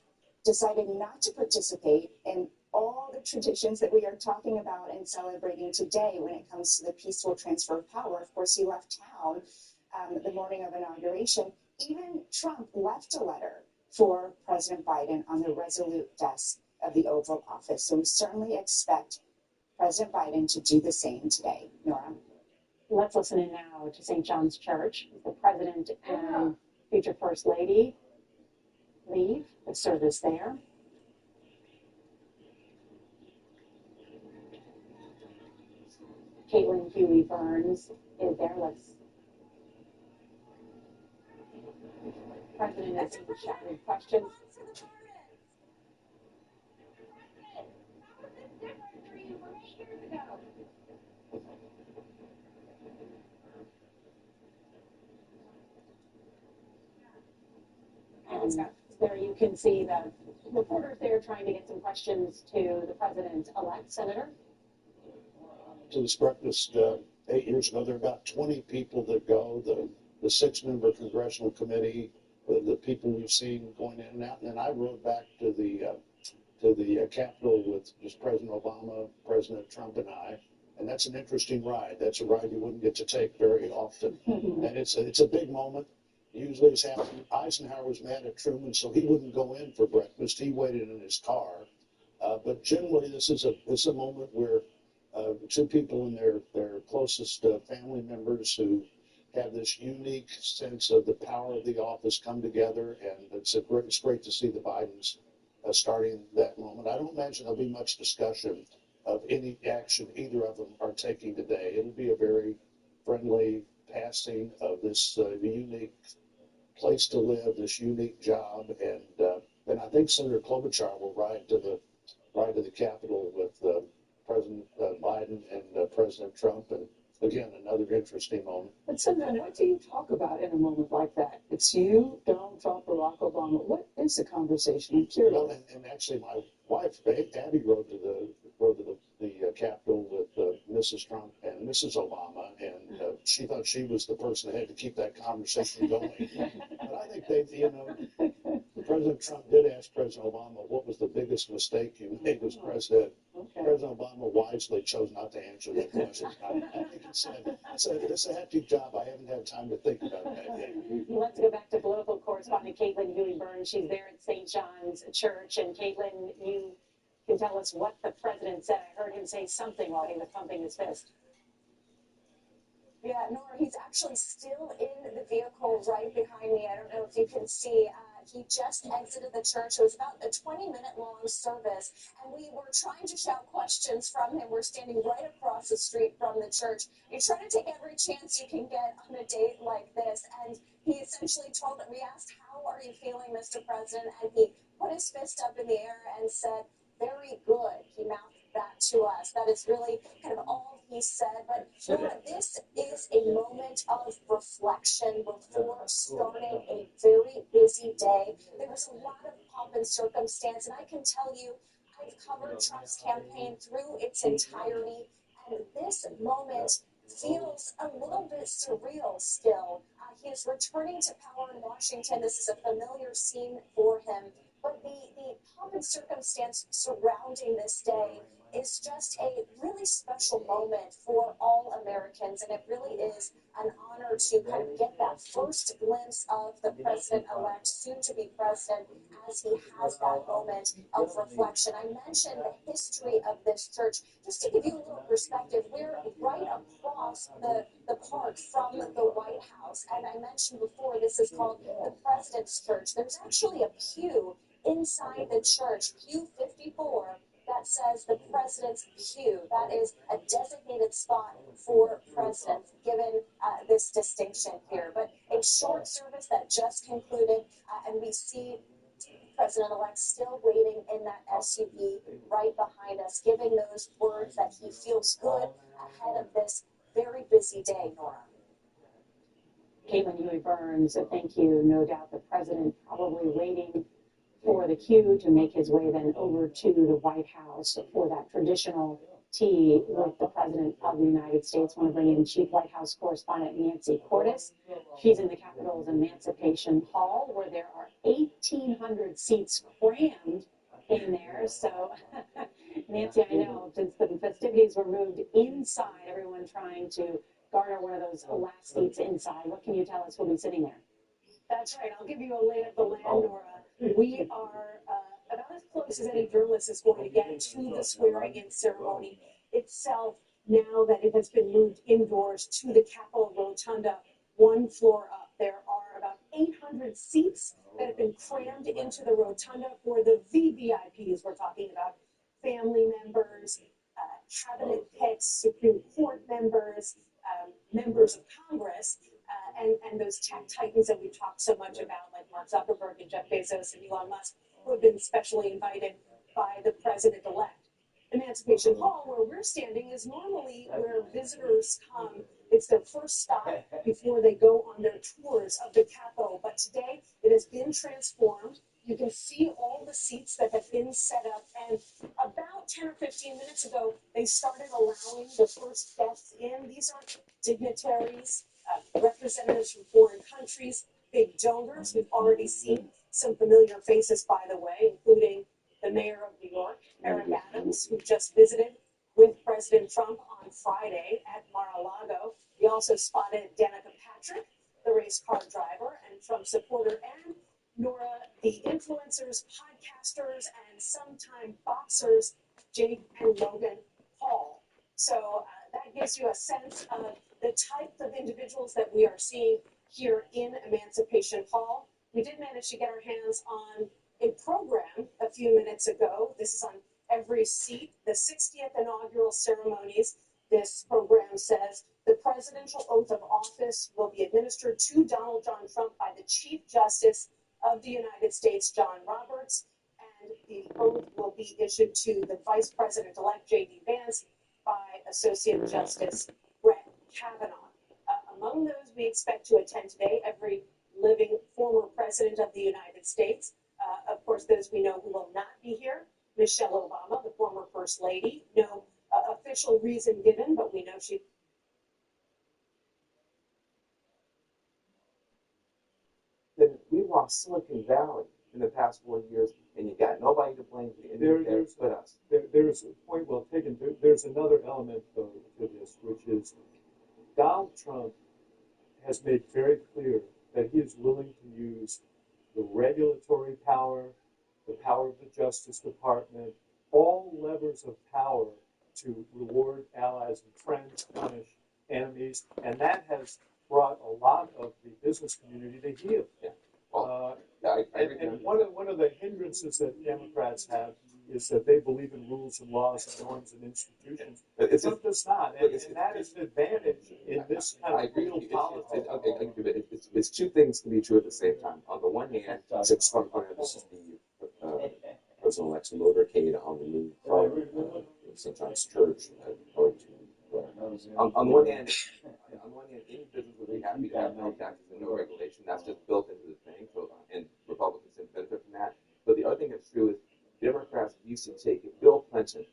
decided not to participate in all the traditions that we are talking about and celebrating today when it comes to the peaceful transfer of power, of course, he left town the morning of inauguration. Even Trump left a letter for President Biden on the resolute desk of the Oval Office. So we certainly expect President Biden to do the same today. Nora? Let's listen in now to St. John's Church. The president and future first lady leave the service there. Caitlin Huey Burns is there. President is shouting questions. And there you can see the reporters there trying to get some questions to the president-elect. Senator? To this breakfast 8 years ago, there are about 20 people that go, the 6-member congressional committee, the people we've seen going in and out. And then I rode back to the Capitol with just President Obama, President Trump, and I. And that's an interesting ride. That's a ride you wouldn't get to take very often. And it's a big moment. Usually it's happened. Eisenhower was mad at Truman, so he wouldn't go in for breakfast. He waited in his car. But generally, this is a moment where two people and their closest family members who have this unique sense of the power of the office come together, and it's great to see the Bidens starting that moment. I don't imagine there'll be much discussion of any action either of them are taking today. It'll be a very friendly passing of this unique place to live, this unique job, and I think Senator Klobuchar will ride to the Capitol with President Biden and President Trump, and again, another interesting moment. But Senator, what do you talk about in a moment like that? It's you, Donald Trump, Barack Obama. What is the conversation? I'm curious. Well, and actually, my wife, Abby, rode to the Capitol with Mrs. Trump and Mrs. Obama, and she thought she was the person that had to keep that conversation going. But I think President Trump did ask President Obama, what was the biggest mistake you made as president? Okay. President Obama wisely chose not to answer that question. I think he said, it's a hectic job. I haven't had time to think about that yet. Let's go back to political correspondent Caitlin Huey Burns. She's there at St. John's Church. And Caitlin, you can tell us what the president said. I heard him say something while he was pumping his fist. Yeah, Nora, he's actually still in the vehicle right behind me. I don't know if you can see. He just exited the church. It was about a 20-minute long service, and we were trying to shout questions from him. We're standing right across the street from the church. You try to take every chance you can get on a date like this, and he essentially told, we asked, how are you feeling, Mr. President? And he put his fist up in the air and said, very good. He mouthed that to us. That is really kind of all he said. But Nora, this is a moment of reflection before starting a very busy day. There was a lot of pomp and circumstance, and I can tell you, I've covered Trump's campaign through its entirety, and this moment feels a little bit surreal still. He is returning to power in Washington. This is a familiar scene for him. But the pomp and circumstance surrounding this day is just a really special moment for all Americans, and it really is an honor to kind of get that first glimpse of the president-elect, soon-to-be president, as he has that moment of reflection. I mentioned the history of this church. Just to give you a little perspective, we're right across the park from the White House, and I mentioned before, this is called the President's Church. There's actually a pew inside the church, pew 54, that says the president's pew. That is a designated spot for presidents, given this distinction here. But a short service that just concluded, and we see President-elect still waiting in that SUV right behind us, giving those words that he feels good ahead of this very busy day, Nora. Caitlin Huey Burns, thank you. No doubt the president probably waiting for the cue to make his way then over to the White House for that traditional tea with the President of the United States. I want to bring in Chief White House Correspondent Nancy Cordes. She's in the Capitol's Emancipation Hall, where there are 1,800 seats crammed in there. So, Nancy, I know since the festivities were moved inside, everyone trying to garner one of those last seats inside. What can you tell us who'll be sitting there? That's right. I'll give you a lay of the land, Nora. We are about as close as any journalist is going to get to the swearing-in ceremony itself, now that it has been moved indoors to the Capitol Rotunda, one floor up. There are about 800 seats that have been crammed into the rotunda for the VVIPs. We're talking about family members, cabinet picks, Supreme Court members, members of Congress, and those tech titans that we talked so much about, like Mark Zuckerberg and Jeff Bezos and Elon Musk, who have been specially invited by the president-elect. Emancipation Hall, where we're standing, is normally where visitors come. It's their first stop before they go on their tours of the Capitol. But today, it has been transformed. You can see all the seats that have been set up. And about 10 or 15 minutes ago, they started allowing the first guests in. These are dignitaries, representatives from foreign countries, big donors. We've already seen some familiar faces, by the way, including the mayor of New York, Eric Adams, who just visited with President Trump on Friday at Mar-a-Lago. We also spotted Danica Patrick, the race car driver and Trump supporter, and Nora, the influencers, podcasters, and sometime boxers, Jake and Logan Paul. So that gives you a sense of the type of individuals that we are seeing here in Emancipation Hall. We did manage to get our hands on a program a few minutes ago. This is on every seat, the 60th inaugural ceremonies. This program says the presidential oath of office will be administered to Donald John Trump by the Chief Justice of the United States, John Roberts, and the oath will be issued to the Vice President-elect, J.D. Vance, by Associate Justice Brett Kavanaugh. Among those we expect to attend today, every living former president of the United States. Of course, those we know who will not be here, Michelle Obama, the former First Lady. No official reason given, but we know she... Then we lost Silicon Valley in the past 4 years, and you got nobody to blame for it but us. There's a point well taken. There's another element, though, to this, which is Donald Trump has made very clear that he is willing to use the regulatory power, the power of the Justice Department, all levers of power to reward allies and friends, punish enemies, and that has brought a lot of the business community to heel. Yeah. And one of the hindrances that Democrats have is that they believe in rules and laws and norms and institutions. Trump does not, and that is an advantage in this kind of real politics. It's two things can be true at the same time. On the one hand, since Trump, this is the President-elect's motorcade on the move from St. John's Church going to on the one hand, any business would be happy to have no taxes and no regulation. That's just built into the thing. So, and Republicans can benefit from that. But the other thing that's true is Democrats used to take it. Bill Clinton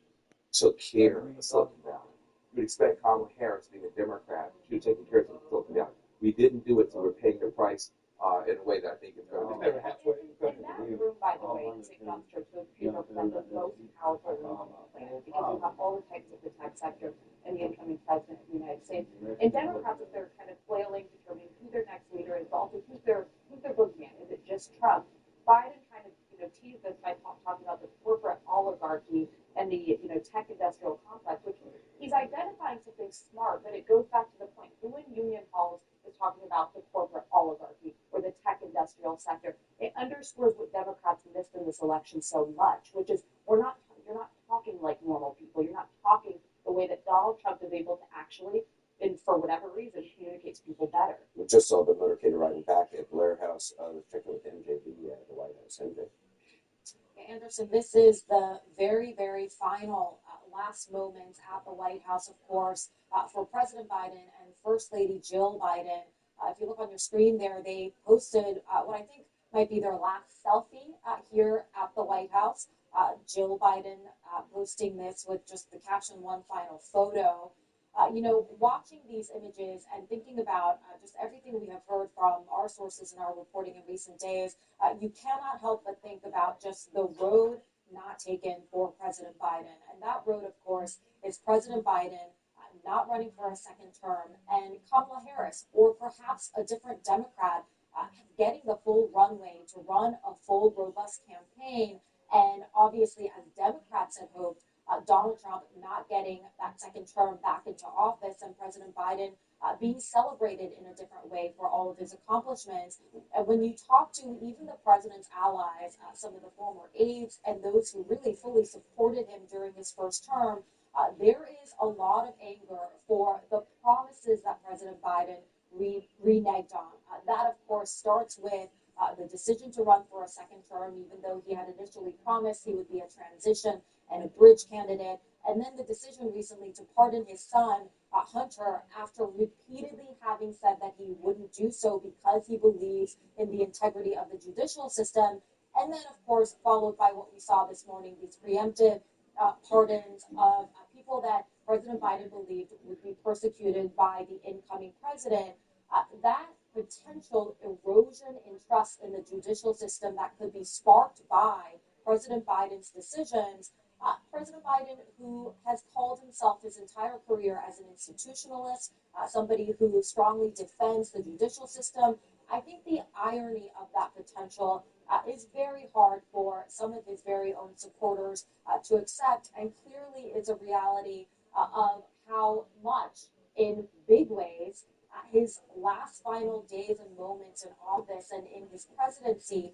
took care of Silicon Valley. You would expect Kamala Harris, being a Democrat, she would take care of Silicon Valley. We didn't do it, so we're paying the price in a way that I think is going to be better. In that room, by the way, in St. John's Church, those people represent the most powerful room on the planet because you have all the types of the tech sector and the incoming president of the United States. And Democrats, if they're kind of flailing, determining who their next leader is, also who's their boogeyman. Is it just Trump? Biden kind of teased this by talking about the corporate oligarchy and the tech industrial complex, which he's identifying something smart, but it goes back to the point. Who in Union Halls is talking about the corporate oligarchy or the tech industrial sector? It underscores what Democrats missed in this election so much, which is you're not talking like normal people. You're not talking the way that Donald Trump is able to actually, and for whatever reason, communicates people better. We just saw the motorcade arriving back at Blair House. Checking with MJB at the White House. MJ. Anderson, this is the very, very final last moments at the White House, of course, for President Biden and First Lady Jill Biden. If you look on your screen there, they posted what I think might be their last selfie here at the White House. Jill Biden posting this with just the caption, "One final photo." Watching these images and thinking about just everything we have heard from our sources in our reporting in recent days, you cannot help but think about just the road not taken for President Biden. And that road, of course, is President Biden not running for a second term and Kamala Harris, or perhaps a different Democrat, getting the full runway to run a full, robust campaign. And obviously, as Democrats had hoped, Donald Trump not getting that second term back into office, and President Biden being celebrated in a different way for all of his accomplishments. And when you talk to even the president's allies, some of the former aides, and those who really fully supported him during his first term, there is a lot of anger for the promises that President Biden reneged on. That, of course, starts with the decision to run for a second term, even though he had initially promised he would be a transition and a bridge candidate, and then the decision recently to pardon his son, Hunter, after repeatedly having said that he wouldn't do so because he believes in the integrity of the judicial system, and then, of course, followed by what we saw this morning, these preemptive pardons of people that President Biden believed would be persecuted by the incoming president. That potential erosion in trust in the judicial system that could be sparked by President Biden's decisions. President Biden, who has called himself his entire career as an institutionalist, somebody who strongly defends the judicial system, I think the irony of that potential is very hard for some of his very own supporters to accept, and clearly is a reality of how much, in big ways, his last final days and moments in office and in his presidency,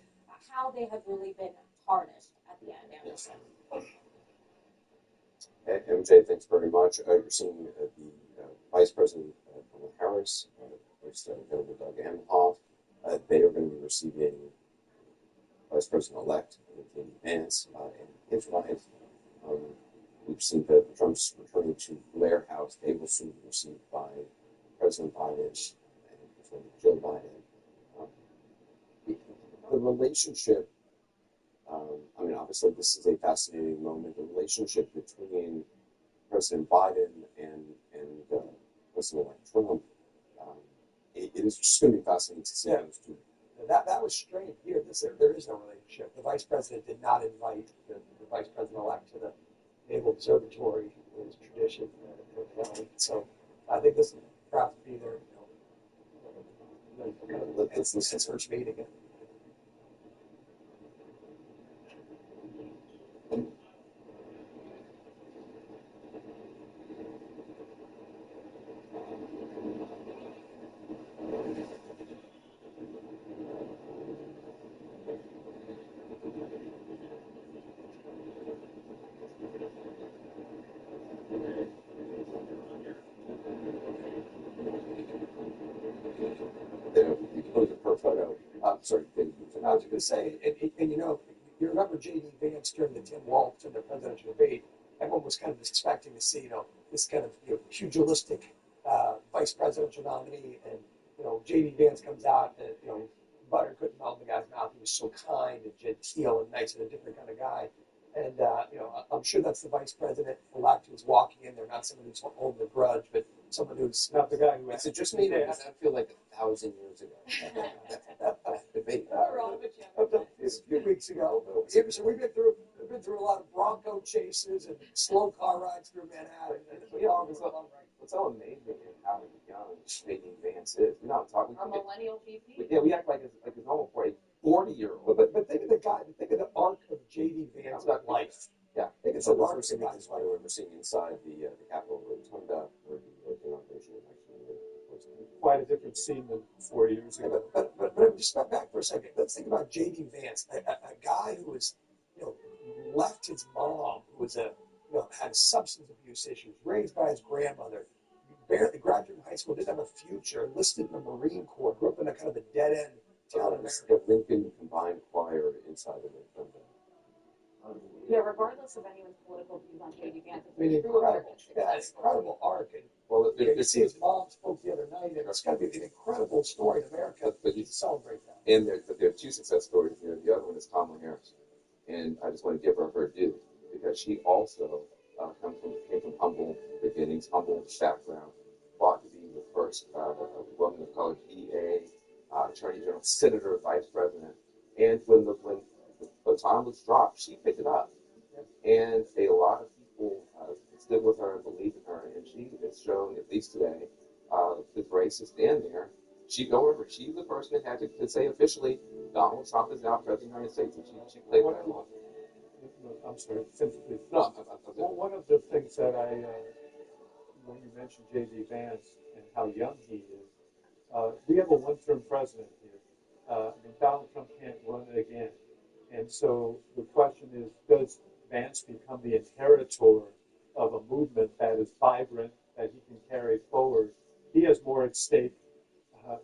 how they have really been tarnished at the end, Anderson. MJ, thanks very much. You're seeing the Vice President Kamala Harris, Governor Doug Emhoff. They are going to be receiving Vice President-elect J.D. Vance and his wife. We've seen that Trump's returning to Blair House. They will soon be received by President Biden and Joe Biden. The relationship, obviously this is a fascinating moment. The relationship between President Biden and President-elect Trump, it is just going to be fascinating to see those two. That was strange here. There is no relationship. The vice president did not invite the vice president-elect to the Naval Observatory, as tradition. So I think this will perhaps be their it's first meeting. Per photo. Sorry, I was going to say, and you remember J.D. Vance during the Tim Walz and the presidential debate. Everyone was kind of expecting to see, this kind of pugilistic vice presidential nominee, and J.D. Vance comes out, and butter couldn't melt in the guy's mouth. He was so kind and genteel and nice and a different kind of guy. And I'm sure that's the vice president-elect who's walking in there, not someone who's holding a grudge, but someone who's not the guy who. Is it just me, or does that feel like 1,000 years ago? Debate. A few weeks ago. So we've been through a lot of Bronco chases and slow car rides through Manhattan. What's so amazing is how young J.D. Vance is. We're not talking. Our millennial VP. We act like it's normal for a 40-year-old. But think of the arc of J.D. Vance's life. Yeah, it's the an arc first of thing his is what we're seeing inside the Capitol Rotunda, where the inauguration is actually. Quite a different scene than 4 years ago. But just step back for a second. Let's think about J.D. Vance, a guy who was, left his mom, who was had substance abuse issues, raised by his grandmother, barely graduated from high school, didn't have a future, enlisted in the Marine Corps, grew up in a kind of a dead end town in America. The Lincoln Combined Choir inside of Rotunda. You ever regardless of anyone's political views on J.D. Vance, I mean, it's true incredible. American Yeah, success. incredible arc. And Well, you can see his mom spoke the other night, and it's got to be an incredible story in America. But you to celebrate that. And there are two success stories here. The other one is Kamala Harris, and I just want to give her due because she also came from humble beginnings, humble background, fought to be the first woman of color DA, Attorney General, Senator, Vice President, and when the baton was dropped, she picked it up, and a lot of people stood with her and believed in her, and she has shown, at least today, the grace to stand there. She's the person that had to say officially, Donald Trump is now president of the United States, and she played that role. I'm sorry, finish, please. No, Well, one of the things that when you mentioned J.D. Vance and how young he is, we have a one-term president here. I mean, Donald Trump can't run it again. And so the question is, does Vance become the inheritor of a movement that is vibrant, that he can carry forward? He has more at stake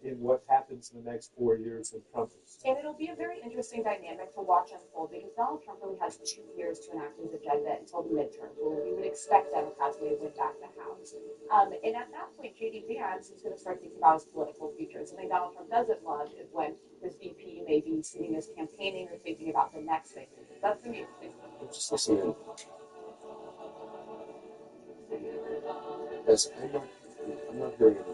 in what happens in the next 4 years than Trump is. And it'll be a very interesting dynamic to watch unfold because Donald Trump really has 2 years to enact his agenda until the midterms, where we would expect Democrats may win back the House. And at that point, J.D. Vance is going to start thinking about his political future. Something Donald Trump doesn't love is when his VP may be sitting as campaigning or thinking about the next thing. That's going to be interesting. Just listen in. Yes, I'm not hearing it.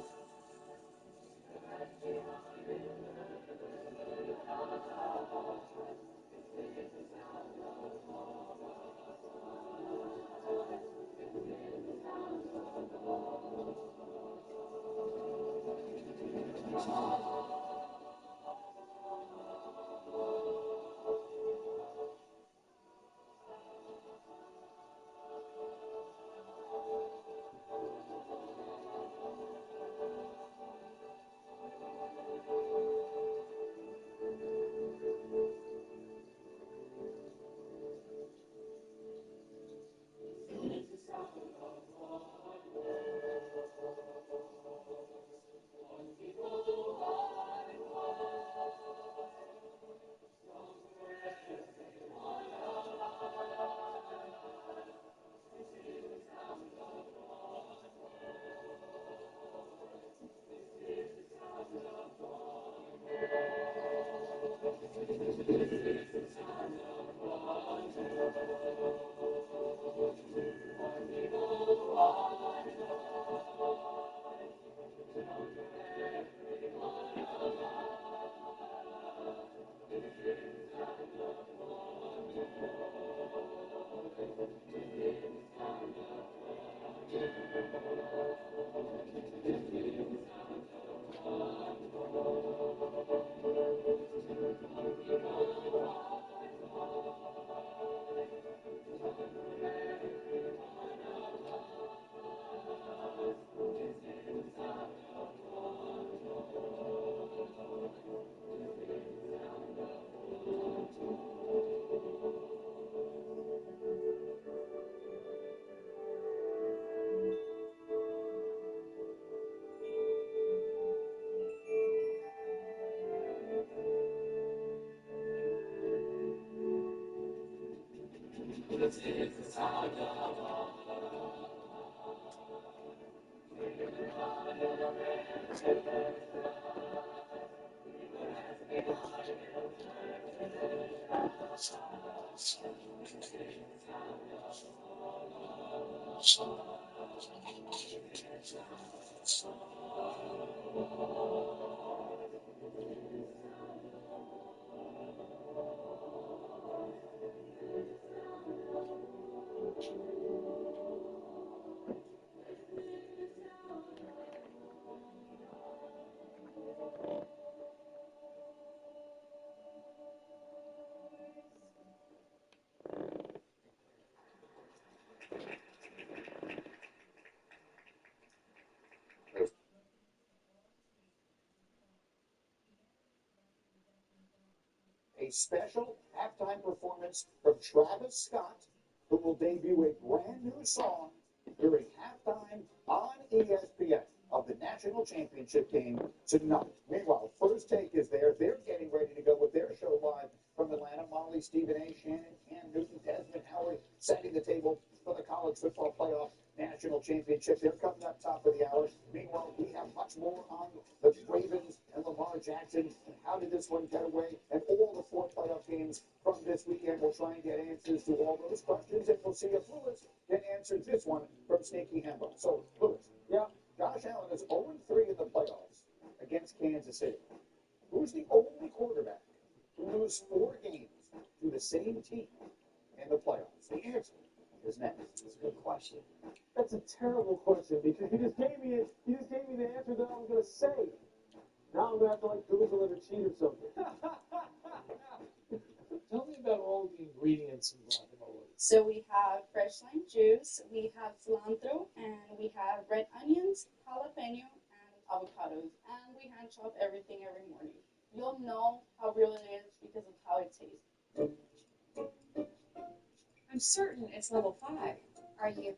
A special halftime performance from Travis Scott, who will debut a brand new song during halftime on ESPN. of the national championship game tonight. Meanwhile, First Take is there. They're getting ready to go with their show live from Atlanta. Molly, Stephen A., Shannon, Cam Newton, Desmond Howard setting the table for the college football playoff national championship. They're coming up top of the hour. Meanwhile, we have much more on the Ravens and Lamar Jackson and how did this one get away and all the 4 playoff games from this weekend. We'll try and get answers to all those questions, and we'll see if Lewis can answer this one from Sneaky Hembo. So, Lewis, yeah, Josh Allen is 0-3 in the playoffs against Kansas City. Who's the only quarterback who lose 4 games to the same team in the playoffs? The answer is next. That's a good question. That's a terrible question because you just gave me the answer that I was going to say. Now I'm going to have to like Google it or cheat or something. Tell me about all the ingredients in guacamole. So we have fresh lime juice, we have cilantro, and we have red onions, jalapeno, and avocados. And we hand chop everything every morning. You'll know how real it is because of how it tastes. I'm certain it's level 5. Are you?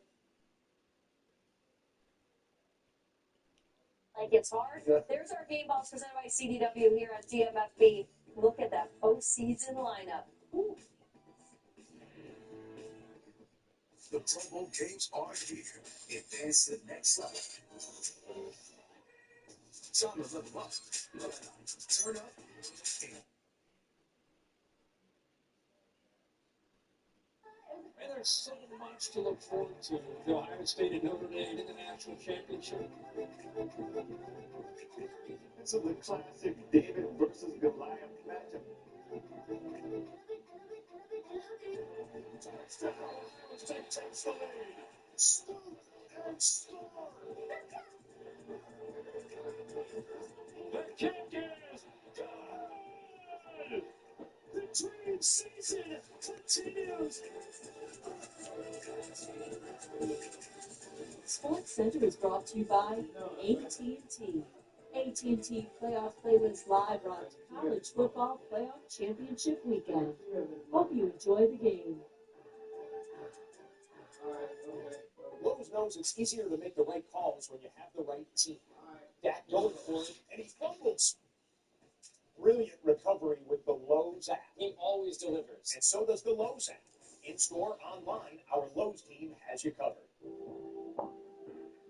Like it's hard. There's our game balls presented by CDW here on DMFB. Look at that postseason lineup. Ooh. The Pro Bowl games are here. Advance to the next level. Time to level up. Turn up. And there's so much to look forward to. The Ohio State and Notre Dame in the national championship. This is the classic David versus Goliath matchup. Takes the lead. Stomp and score. The kick is good. The dream season continues. Sports Center is brought to you by AT&T. AT&T Playoff Playlist Live brought College Football Playoff Championship Weekend. Hope you enjoy the game. Lowe's knows it's easier to make the right calls when you have the right team. Dak going for it, and he fumbles. Brilliant recovery with the Lowe's app. He always delivers. And so does the Lowe's app. In-store, online, our Lowe's team has you covered.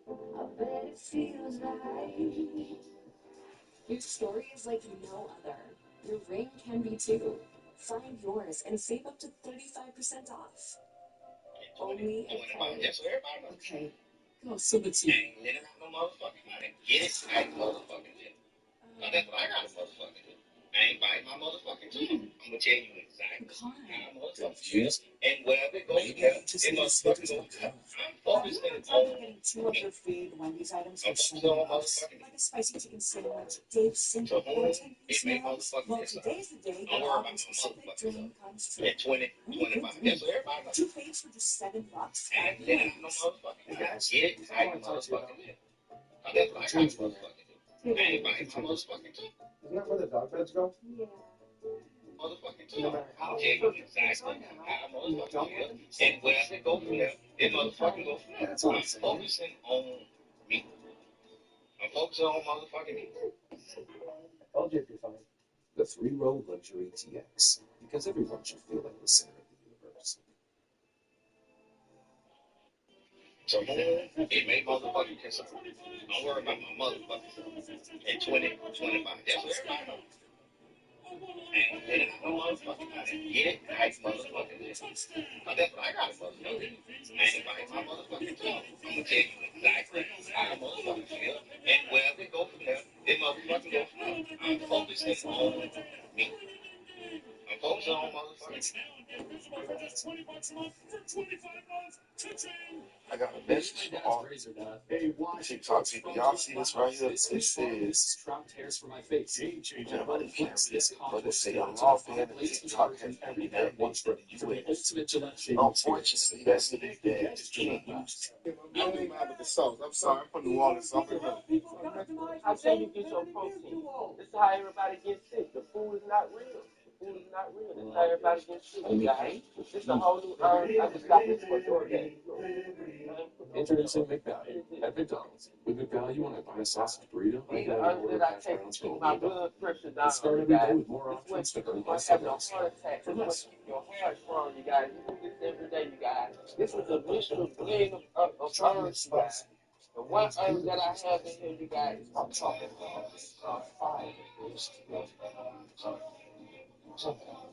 I bet it feels like your story is like no other. Your ring can be too. Find yours and save up to 35% off. Only at Okay. Go, Silverty. Ain't letting out no motherfucking money. Get it? I ain't motherfucking it. Now that's what I got to motherfucking do. I ain't biting my motherfucking tongue. I'm gonna tell you exactly how I motherfucking feel. And wherever it goes, it motherfucking goes. I'm focused on Getting 2 of your favorite Wendy's items for $7. motherfucking Like a spicy chicken sandwich, Dave's simple or 10-piece meals. Well, today's the day that all this specific dream comes true. at 20, 25. That's what everybody knows. 2 plates for just $7. I ain't letting out no motherfucking money. Get it? I ain't motherfucking it. Now that's what I got to motherfucking do. I ain't biting my motherfucking tongue. Isn't that where the dog beds go? Yeah. Motherfucking tongue. I'll tell you exactly how I motherfucking feel. And wherever it goes from there, it motherfucking goes from there. I'm focusing on me. I'm focusing on motherfucking me. I told you it'd be funny. The 3-row luxury TX, because everyone should feel like the center of the universe. So it may motherfucking concern. Don't worry about my motherfucking self. At 20, 25. That's what everybody knows. I ain't letting out no motherfucking money. Get it? I ain't motherfucking it. Now that's what I got to motherfucking do. I ain't biting my motherfucking tongue. I'm gonna tell you exactly how I motherfucking feel. And wherever it goes from there, it motherfucking goes from there. I'm focusing on me. I'm focusing on motherfucking I got a message for all TikTok people. Y'all see this right here? This is Cropped hairs for my face. nobody can't read it, but it say unlawful in the TikTok has every day once for the U.S. Unfortunately, that's the big dad. Can't use it. I don't mind with the sauce. I'm sorry. I'm from New Orleans. So I'm How can you get your protein? This is how everybody gets sick. The food is not real. The food is not real. This is how everybody gets sick. Guys, this is a whole new I just got this for DoorDash. Introducing McValue. At McDonald's, with good value when I buy a sausage burrito, I These get are an order that I hash take browns to for keep only my $1. blood pressure down. Let's start You every day guys. with more This way options to you earn might those have no $7 heart attack. for This way less. keep your heart strong, you guys. You do this every day, you guys. This is a mixture blend of herbs, you guys. The one herb that I have in here, you guys, is called chocolate. Five is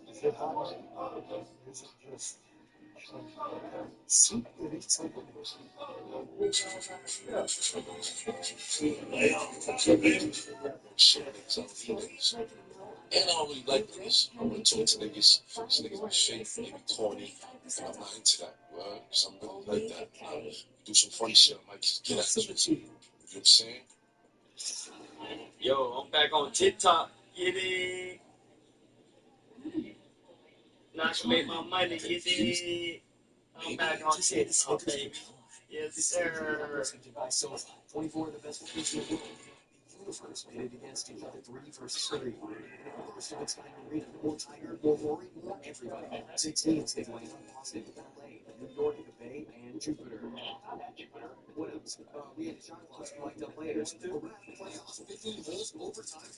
Is it hot? Is it just soup that eats something? And I don't really like niggas. I wouldn't talk to niggas. These niggas be fake, they be corny. And I'm not into that, because I'm really like that. Do some funny shit, I might just get at you. You know what I'm saying? Yo, I'm back on TikTok. Get it. Now I can make my money. Get it. I'm back on TikTok, baby. Yes, sir. 24 of the best players in the world. The universe pitted against each other, 3 versus 3. First of its kind arena, more Tiger, more Rory, more everybody. 6 teams they've landed on Boston, LA, New York, the Bay, and Jupiter. What else? We had shot clocks for like the players. Playoffs, 15 holes, overtime,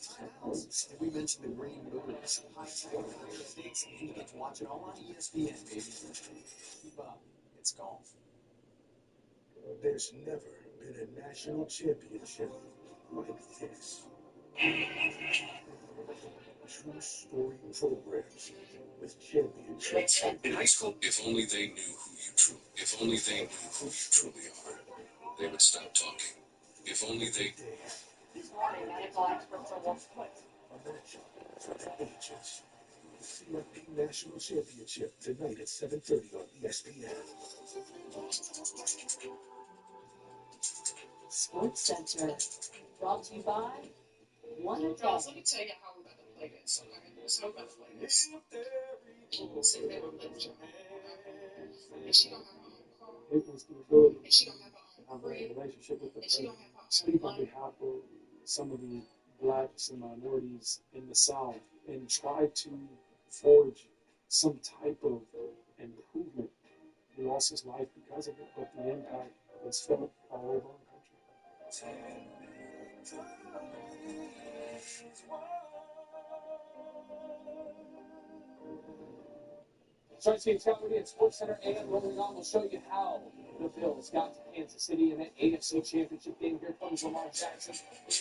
timeouts. And we mentioned the green moves, high-tech, higher stakes, and you get to watch it all on ESPN, baby. Keep up. It's golf. There's never been a national championship like this. True story programs with championships. In high school, if only they knew if only they knew who you truly are, they would stop talking. If only they. This morning, medical experts are once put. A matchup for the ages. CFP National Championship tonight at 7:30 on ESPN. Sports Center, brought to you by One Day. Girls, let me tell you how we're going to play this. So I'm going to play this. So they will lift your hand. And she don't have her own car. It was the ability And she don't have her to own have a crib. relationship with the And she don't president. have her own Speak on money. behalf of some of the blacks and minorities in the South and try to forge some type of improvement. He lost his life because of it, but the impact was felt all over our country. Starts the Talladega at Sports Center and rolling on. We'll show you how the Bills got to Kansas City in that AFC Championship game. Here comes Lamar Jackson.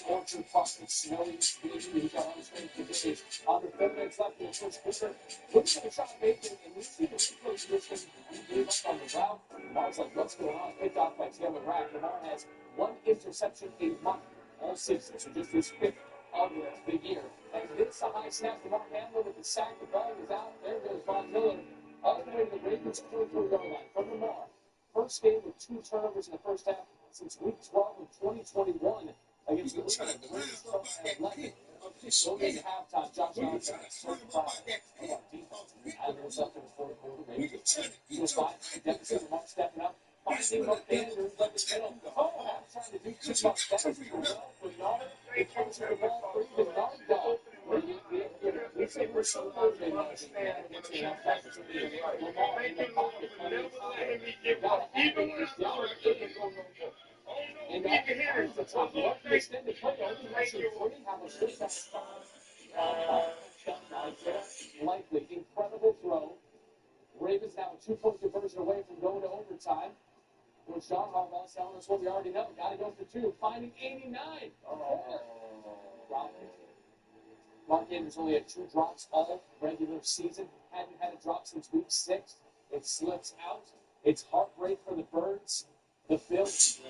Orchard Park and snowy. He's got on strength conditions. Under 4 minutes left in the first quarter. Looking at the shot making, and you see the replay position. He gave up on the route. Lamar's like, what's going on? Picked off by Taylor Rapp. Lamar has 1 interception a month all season, so just his 5th of the year. And this, a high snap to Mark Hamlin with the sack. The ball is out. There goes Von Miller. All the way to the Ravens' 24-yard line from Lamar. First game with 2 turnovers in the first half since week 12 of 2021 against the Cleveland Browns at 11. Going into halftime, Josh Allen certified of our defense. Out of himself in the fourth quarter, Ravens to a 5 deficit. Lamar stepping up, finding up Andrews like the middle. Oh, I'm trying to do too much. That was well for Yard. It comes to the ball for even Yard dog. We say we're so motivated on this man. It's enough practice to be Lamar in the pocket plenty of time. Gotta have it. It's down and that the top left extended play only measured 3. How much is that? Likely. Incredible throw. Ravens now a 2-point conversion away from going to overtime. With Sean Harbaugh telling us what we already know. Got to go for 2. Finding 89. Mark Andrews only had 2 drops all regular season. Hadn't had a drop since week 6. It slips out. It's heartbreak for the Birds. The Bills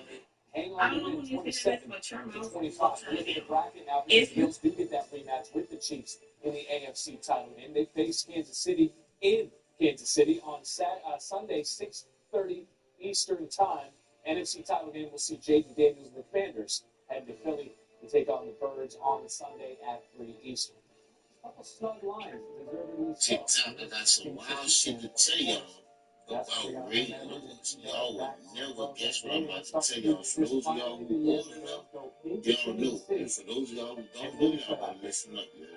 hang on to win 27 to 25. Look at the bracket now. The Bills do get that rematch with the Chiefs in the AFC title game. They face Kansas City in Kansas City on Sunday, 6:30 Eastern time. NFC title game, we'll see Jaden Daniels and the Commanders head to Philly to take on the Birds on Sunday at 3 Eastern. A couple snug lines. TikTok, I got some wild shit to tell y'all about radios. Y'all will never guess what I'm about to tell y'all. For those of y'all who old enough, y'all know. And for those of y'all who don't know, y'all gotta listen up, man.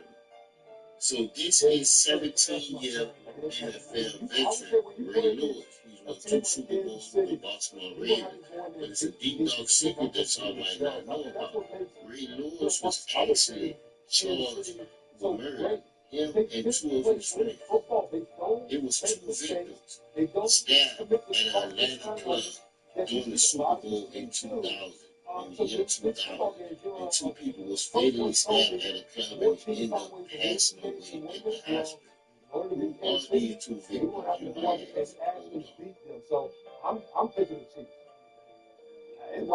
So this is 17-year NFL veteran Ray Lewis. He's won 2 Super Bowls with the Baltimore Ravens. But it's a deep dark secret that y'all might not know about. Ray Lewis was actually charged with murder. Him and 2 of his friends. It was 2 victims stabbed at an Atlanta club during the Super Bowl in 2000. In the year 2000, and 2 people was fatally stabbed at a club and ended up passing away at the hospital. Who are these 2 victims? You might ask. So I'm picking the Chiefs.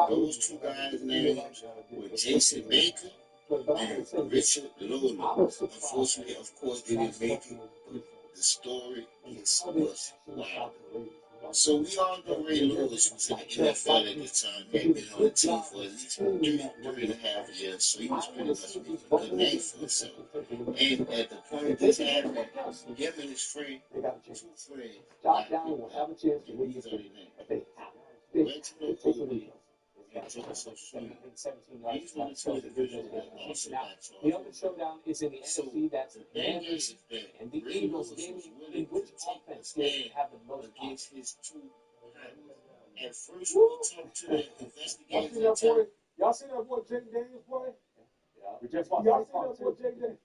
Those 2 guys' names were Jason Baker and Richard Lola. Unfortunately, of course, they didn't make it, but the story was wild. So we all know Ray Lewis was in the NFL at the time. He had been on the team for at least 3.5 years, so he was pretty much making a good name for himself. And at the point of this happening, him and his friend, 2 friends, got picked up, and these are their names. Reginald Coley and Joseph Sweet. These were the 2 individuals that also got charged. The other showdown is in the NFC. That's the Commanders and the Eagles. Game in which offense did have the most against his 2 rivals. At first, we talked to the investigators. Y'all see that boy Jake Daniels play? Yeah, we just watched. Y'all see that boy Jake Daniels?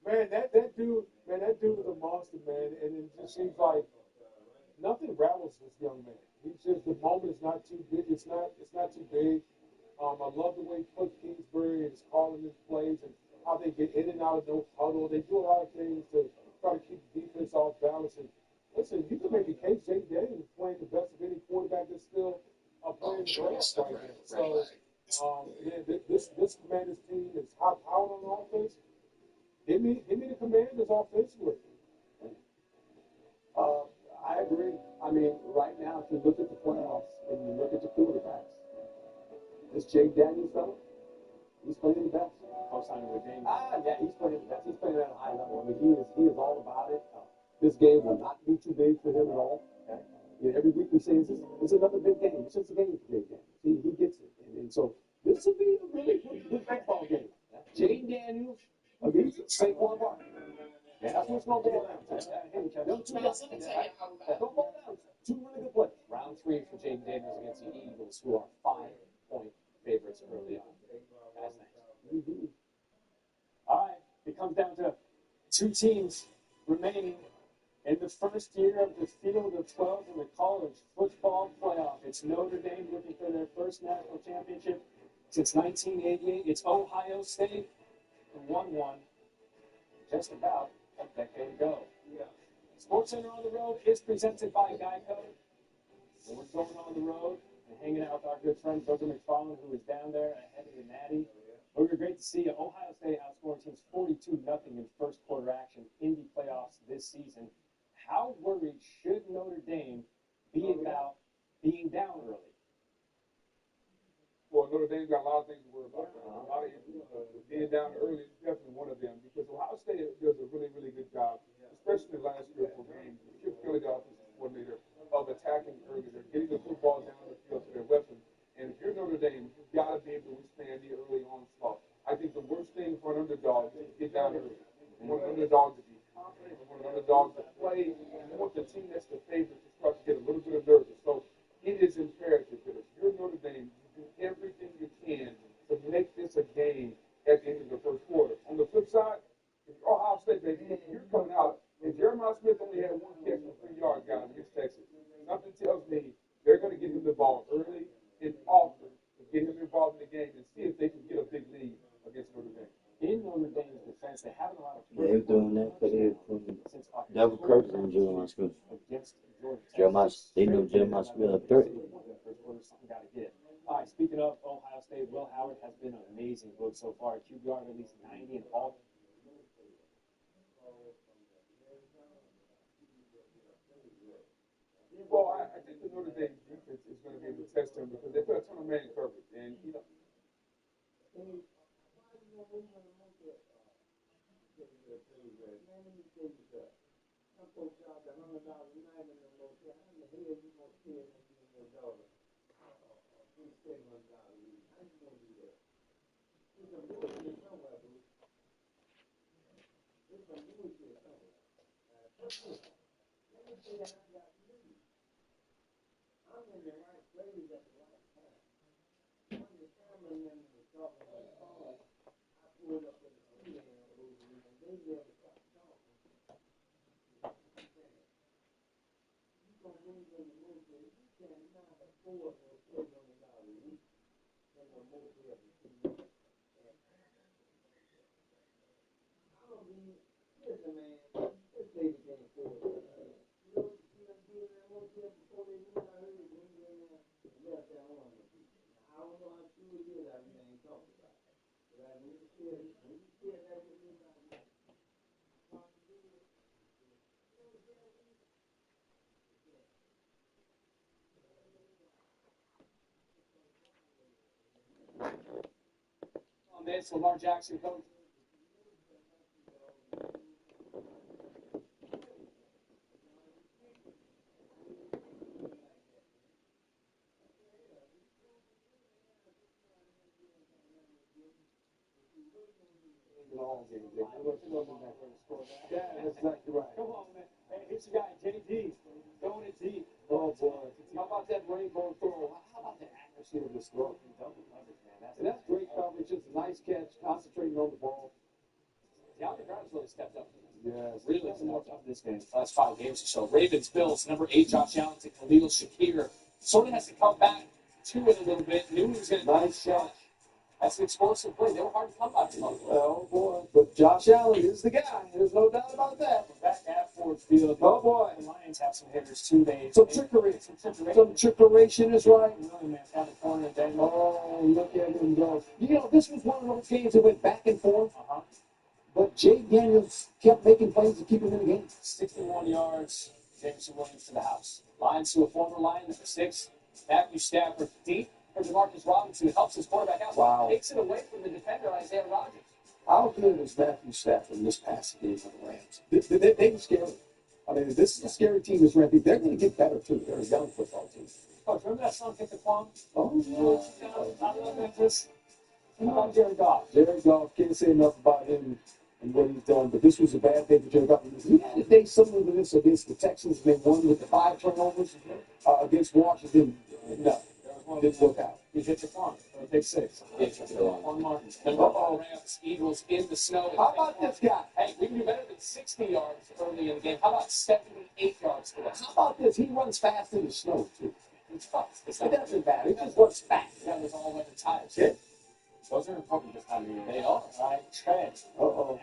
Man, that dude is a monster, man. And it just seems like nothing rattles this young man. He's just, the moment is not too big. It's not too big. I love the way Cliff Kingsbury is calling his plays and how they get in and out of no huddle. They do a lot of things to try to keep the defense off balance. And listen, you can make a case Jake Daniels is playing the best of any quarterback that's still playing the playoffs right now. So, man, this Commanders team is high powered on offense. Give me the Commanders offensively. I agree. I mean, right now, if you look at the playoffs and you look at the quarterbacks, this Jake Daniels fellow, he's playing the best. Co-signing with James. Yeah, he's playing the best. He's playing at a high level. I mean, he is all about it. This game will not be too big for him at all. You know, every week we say it's another big game. It's just a game for Jake Daniels. He gets it. And so this will be a really good football game. Jake Daniels against Saquon Barkley. Yeah, that's what's going to go down. Don't go down. 2 really good plays. Round 3 for Jake Daniels against the Eagles, who are 5-point favorites early on. That's nice. All right, it comes down to 2 teams remaining in the first year of the Field of 12 in the college football playoff. It's Notre Dame looking for their first national championship since 1988. It's Ohio State, who won one just about a decade ago. Sports Center on the Road is presented by Geico. We're going on the road and hanging out with our good friend Booker McFarland, who is down there ahead of the Natty. Booker, great to see you. Ohio State outscoring teams 42-0 in first quarter action in the playoffs this season. How worried should Notre Dame be about being down early? Well, Notre Dame's got a lot of things to worry about. A lot of being down early is definitely one of them because Ohio State does a really, really good job, especially the last 3 or 4 games. Chip Kelly, the offensive coordinator, of attacking early. They're getting the football down the field to their weapon. And if you're Notre Dame, you've got to be able to withstand the early onslaught. I think the worst thing for an underdog is to get down early. You want an underdog to be confident. You want an underdog to play. You want the team that's the favorite to start to get a little bit of nervous. So it is imperative that if you're Notre Dame, you do everything you can to make this a game at the end of the first quarter. On the flip side, if you're Ohio State, baby, you're coming out. And Jeremiah Smith only had 1 catch for 3 yards, guys, against Texas. Something tells me they're going to get him the ball early and often to get him involved in the game and see if they can get a big lead against Notre Dame. In Notre Dame's defense, they haven't allowed a They're doing that for their double curse on Jeremiah Smith. They know Jeremiah Smith a threat. All right, speaking of Ohio State, Will Howard has been an amazing book so far. QBR of at least 90 and all. Well, I think the Notre Dame defense is going to be able to test him because they put a ton of man coverage. And, you know, On this, Lamar Jackson, coach. Yeah, that's exactly right. Come on, man. Hey, here's the guy, JD, throwing it deep. Oh, boy. How about that rainbow throw? How about the accuracy of this throw? Double coverage, man. And that's great coverage. Just a nice catch, concentrating on the ball. DeAndre Brown's really stepped up. Yes. Really stepped up this game. Last 5 games or so. Ravens, Bills, number 8, Josh Allen to Khalil Shakir. Sort of has to come back to it a little bit. Knew he was going to Nice catch. That's an explosive play. They were hard to come by. Oh, boy. But Josh Allen is the guy. There's no doubt about that. Back at Ford Field. Oh, boy. The Lions have some hitters, too. Some trickery. Some trickeration is right. Really, man. Down the corner. Oh, look at him go. You know, this was one of those games that went back and forth. But Jay Daniels kept making plays to keep him in the game. 61 yards. Jameson Williams to the house. Lions to a former Lion, number 6. Matthew Stafford deep for DeMarcus Robinson. Helps his quarterback out. Wow. Takes it away from the defender, Isaiah Rodgers. How good is Matthew Stafford in this passing game for the Rams? They were scary. I mean, this is a scary team, this Rams team. They're going to get better, too. They're a young football team. Coach, remember that song, Hit the Quam? Oh, yeah. I love Memphis. How about Jared Goff? Jared Goff, can't say enough about him and what he's done, but this was a bad day for Jared Goff. He had a day similar to this against the Texans. They won with the 5 turnovers against Washington. No, didn't work out. He hit the farm. Big 6. On Martin. Rams, Eagles in the snow. How about this guy? Hey, we can do better than 60 yards early in the game. How about 78 yards today? How about this? He runs fast in the snow, too. It's fast. It doesn't matter. He just runs fast. Yeah, there's all weather tires. Yeah. Those are important this time of year. They are. Right? Tread. Uh-oh.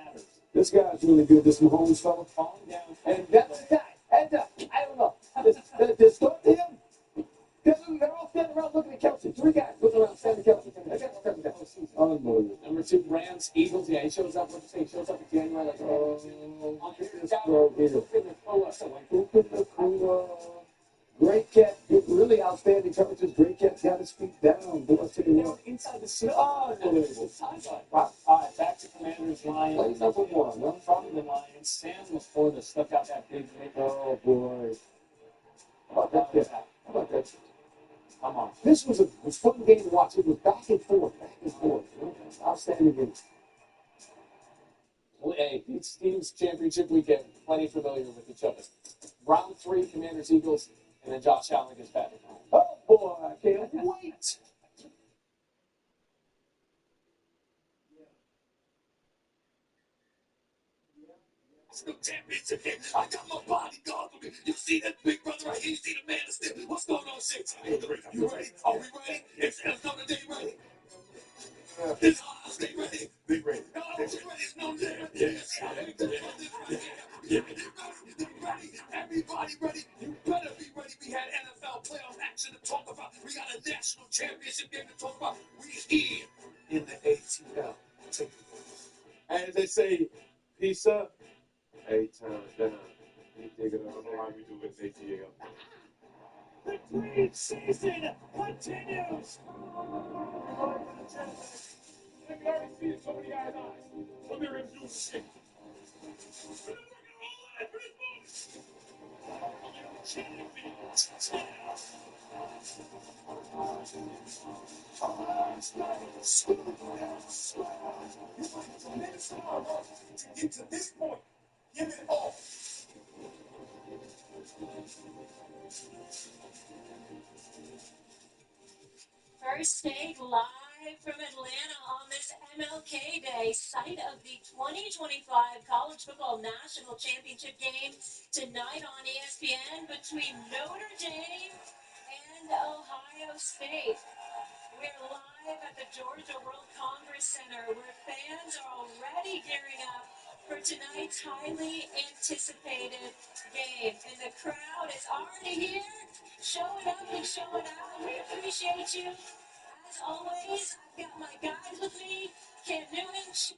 This guy's really good, this Mahomes fella. Falling down. And that's the guy. And I don't know. This start to him. They're all standing around looking at Kelsey. 3 guys looking around standing at Kelsey. Unbelievable. Number 2, Rams, Eagles. Yeah, he shows up. What you say? He shows up in January. Like, This throw here. Great catch. Really outstanding coverages. Great catch. Got his feet down. Boy, take it out. Inside the city. Unbelievable. Wow. All right, back to Commanders, Lions. Play number 1. From the Lions, Sam LaForda stuck out that big hit. Oh, boy. How about that? How about that? Come on. This was a fun game to watch. It was back and forth, back and forth. Outstanding game. Well, hey, these teams championship weekend, plenty familiar with each other. Round 3, Commanders, Eagles, and then Josh Allen gets back. Oh, boy, I can't wait. No championship game. I got my bodyguard with me. You see that big brother right here? You see the man of steel? What's going on, Six? You ready? Are we ready? It's another day ready. Stay ready. Be ready. No, we ready. It's no day. Yes. Ready. Everybody ready. You better be ready. We had NFL playoff action to talk about. We got a national championship game to talk about. We here in the ATL. As they say, peace up. 8 times down. You dig it up. Why we do it, ATL. The dream season continues. Let me already see so many guys' eyes. So they're in blue shit. To get to this point, give it all. First Take live from Atlanta on this MLK Day, site of the 2025 College Football National Championship game tonight on ESPN between Notre Dame and Ohio State. We're live at the Georgia World Congress Center where fans are already gearing up for tonight's highly anticipated game. And the crowd is already here, showing up and showing out. We appreciate you. As always, I've got my guys with me, Cam Newton.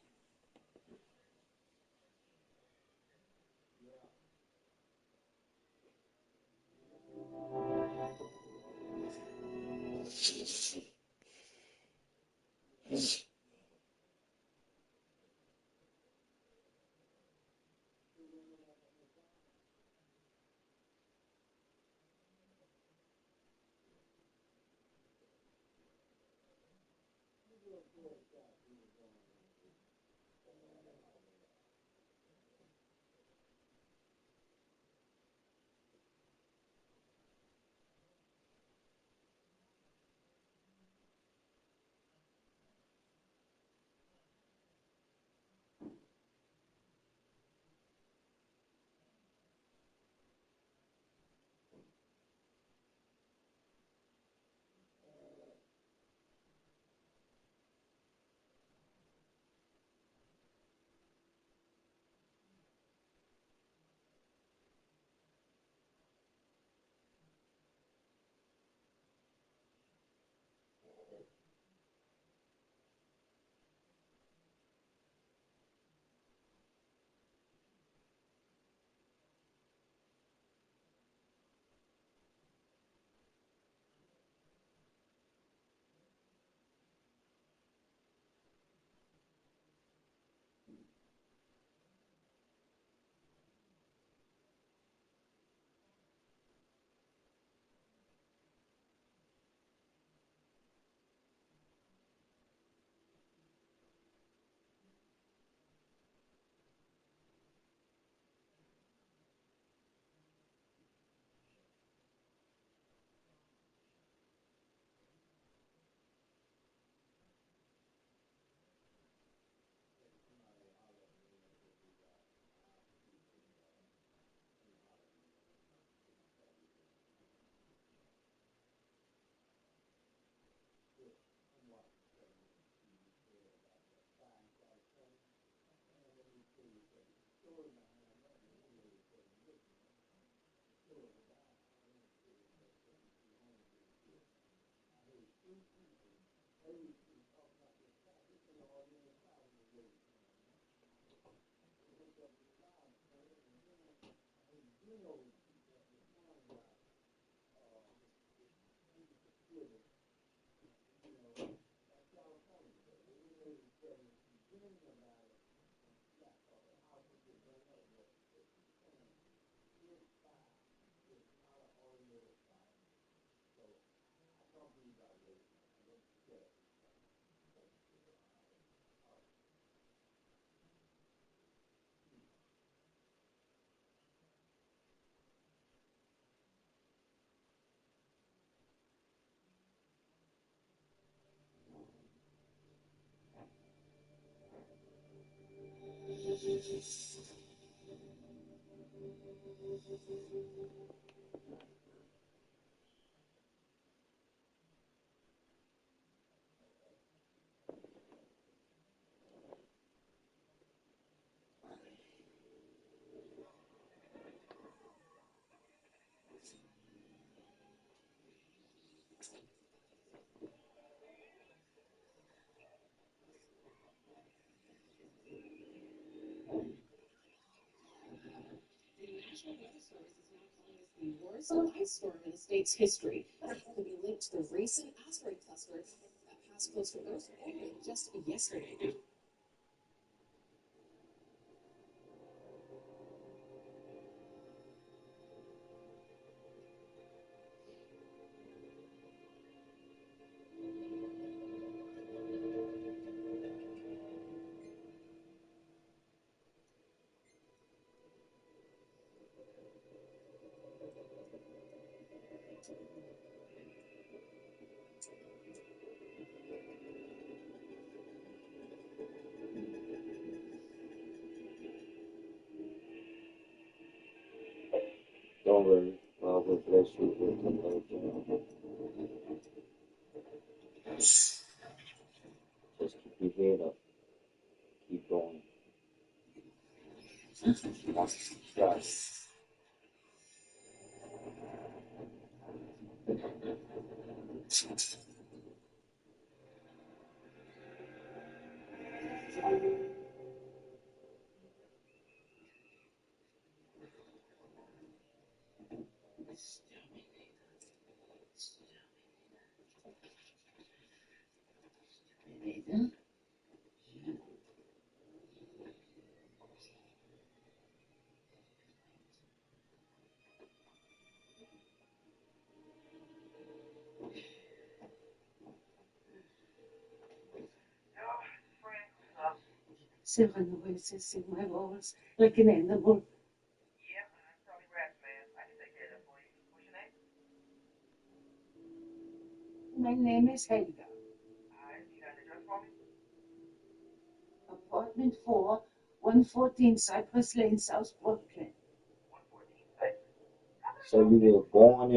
National Weather Service is now calling this the worst ice storm in the state's history. It could be linked to the recent asteroid cluster that passed close to Earth's orbit just yesterday. Just keep your head up. Keep going. Right. Seven voices in my walls, like an animal. My name is Helga. Apartment 4, 114 Cypress Lane, South Brooklyn. So you were born in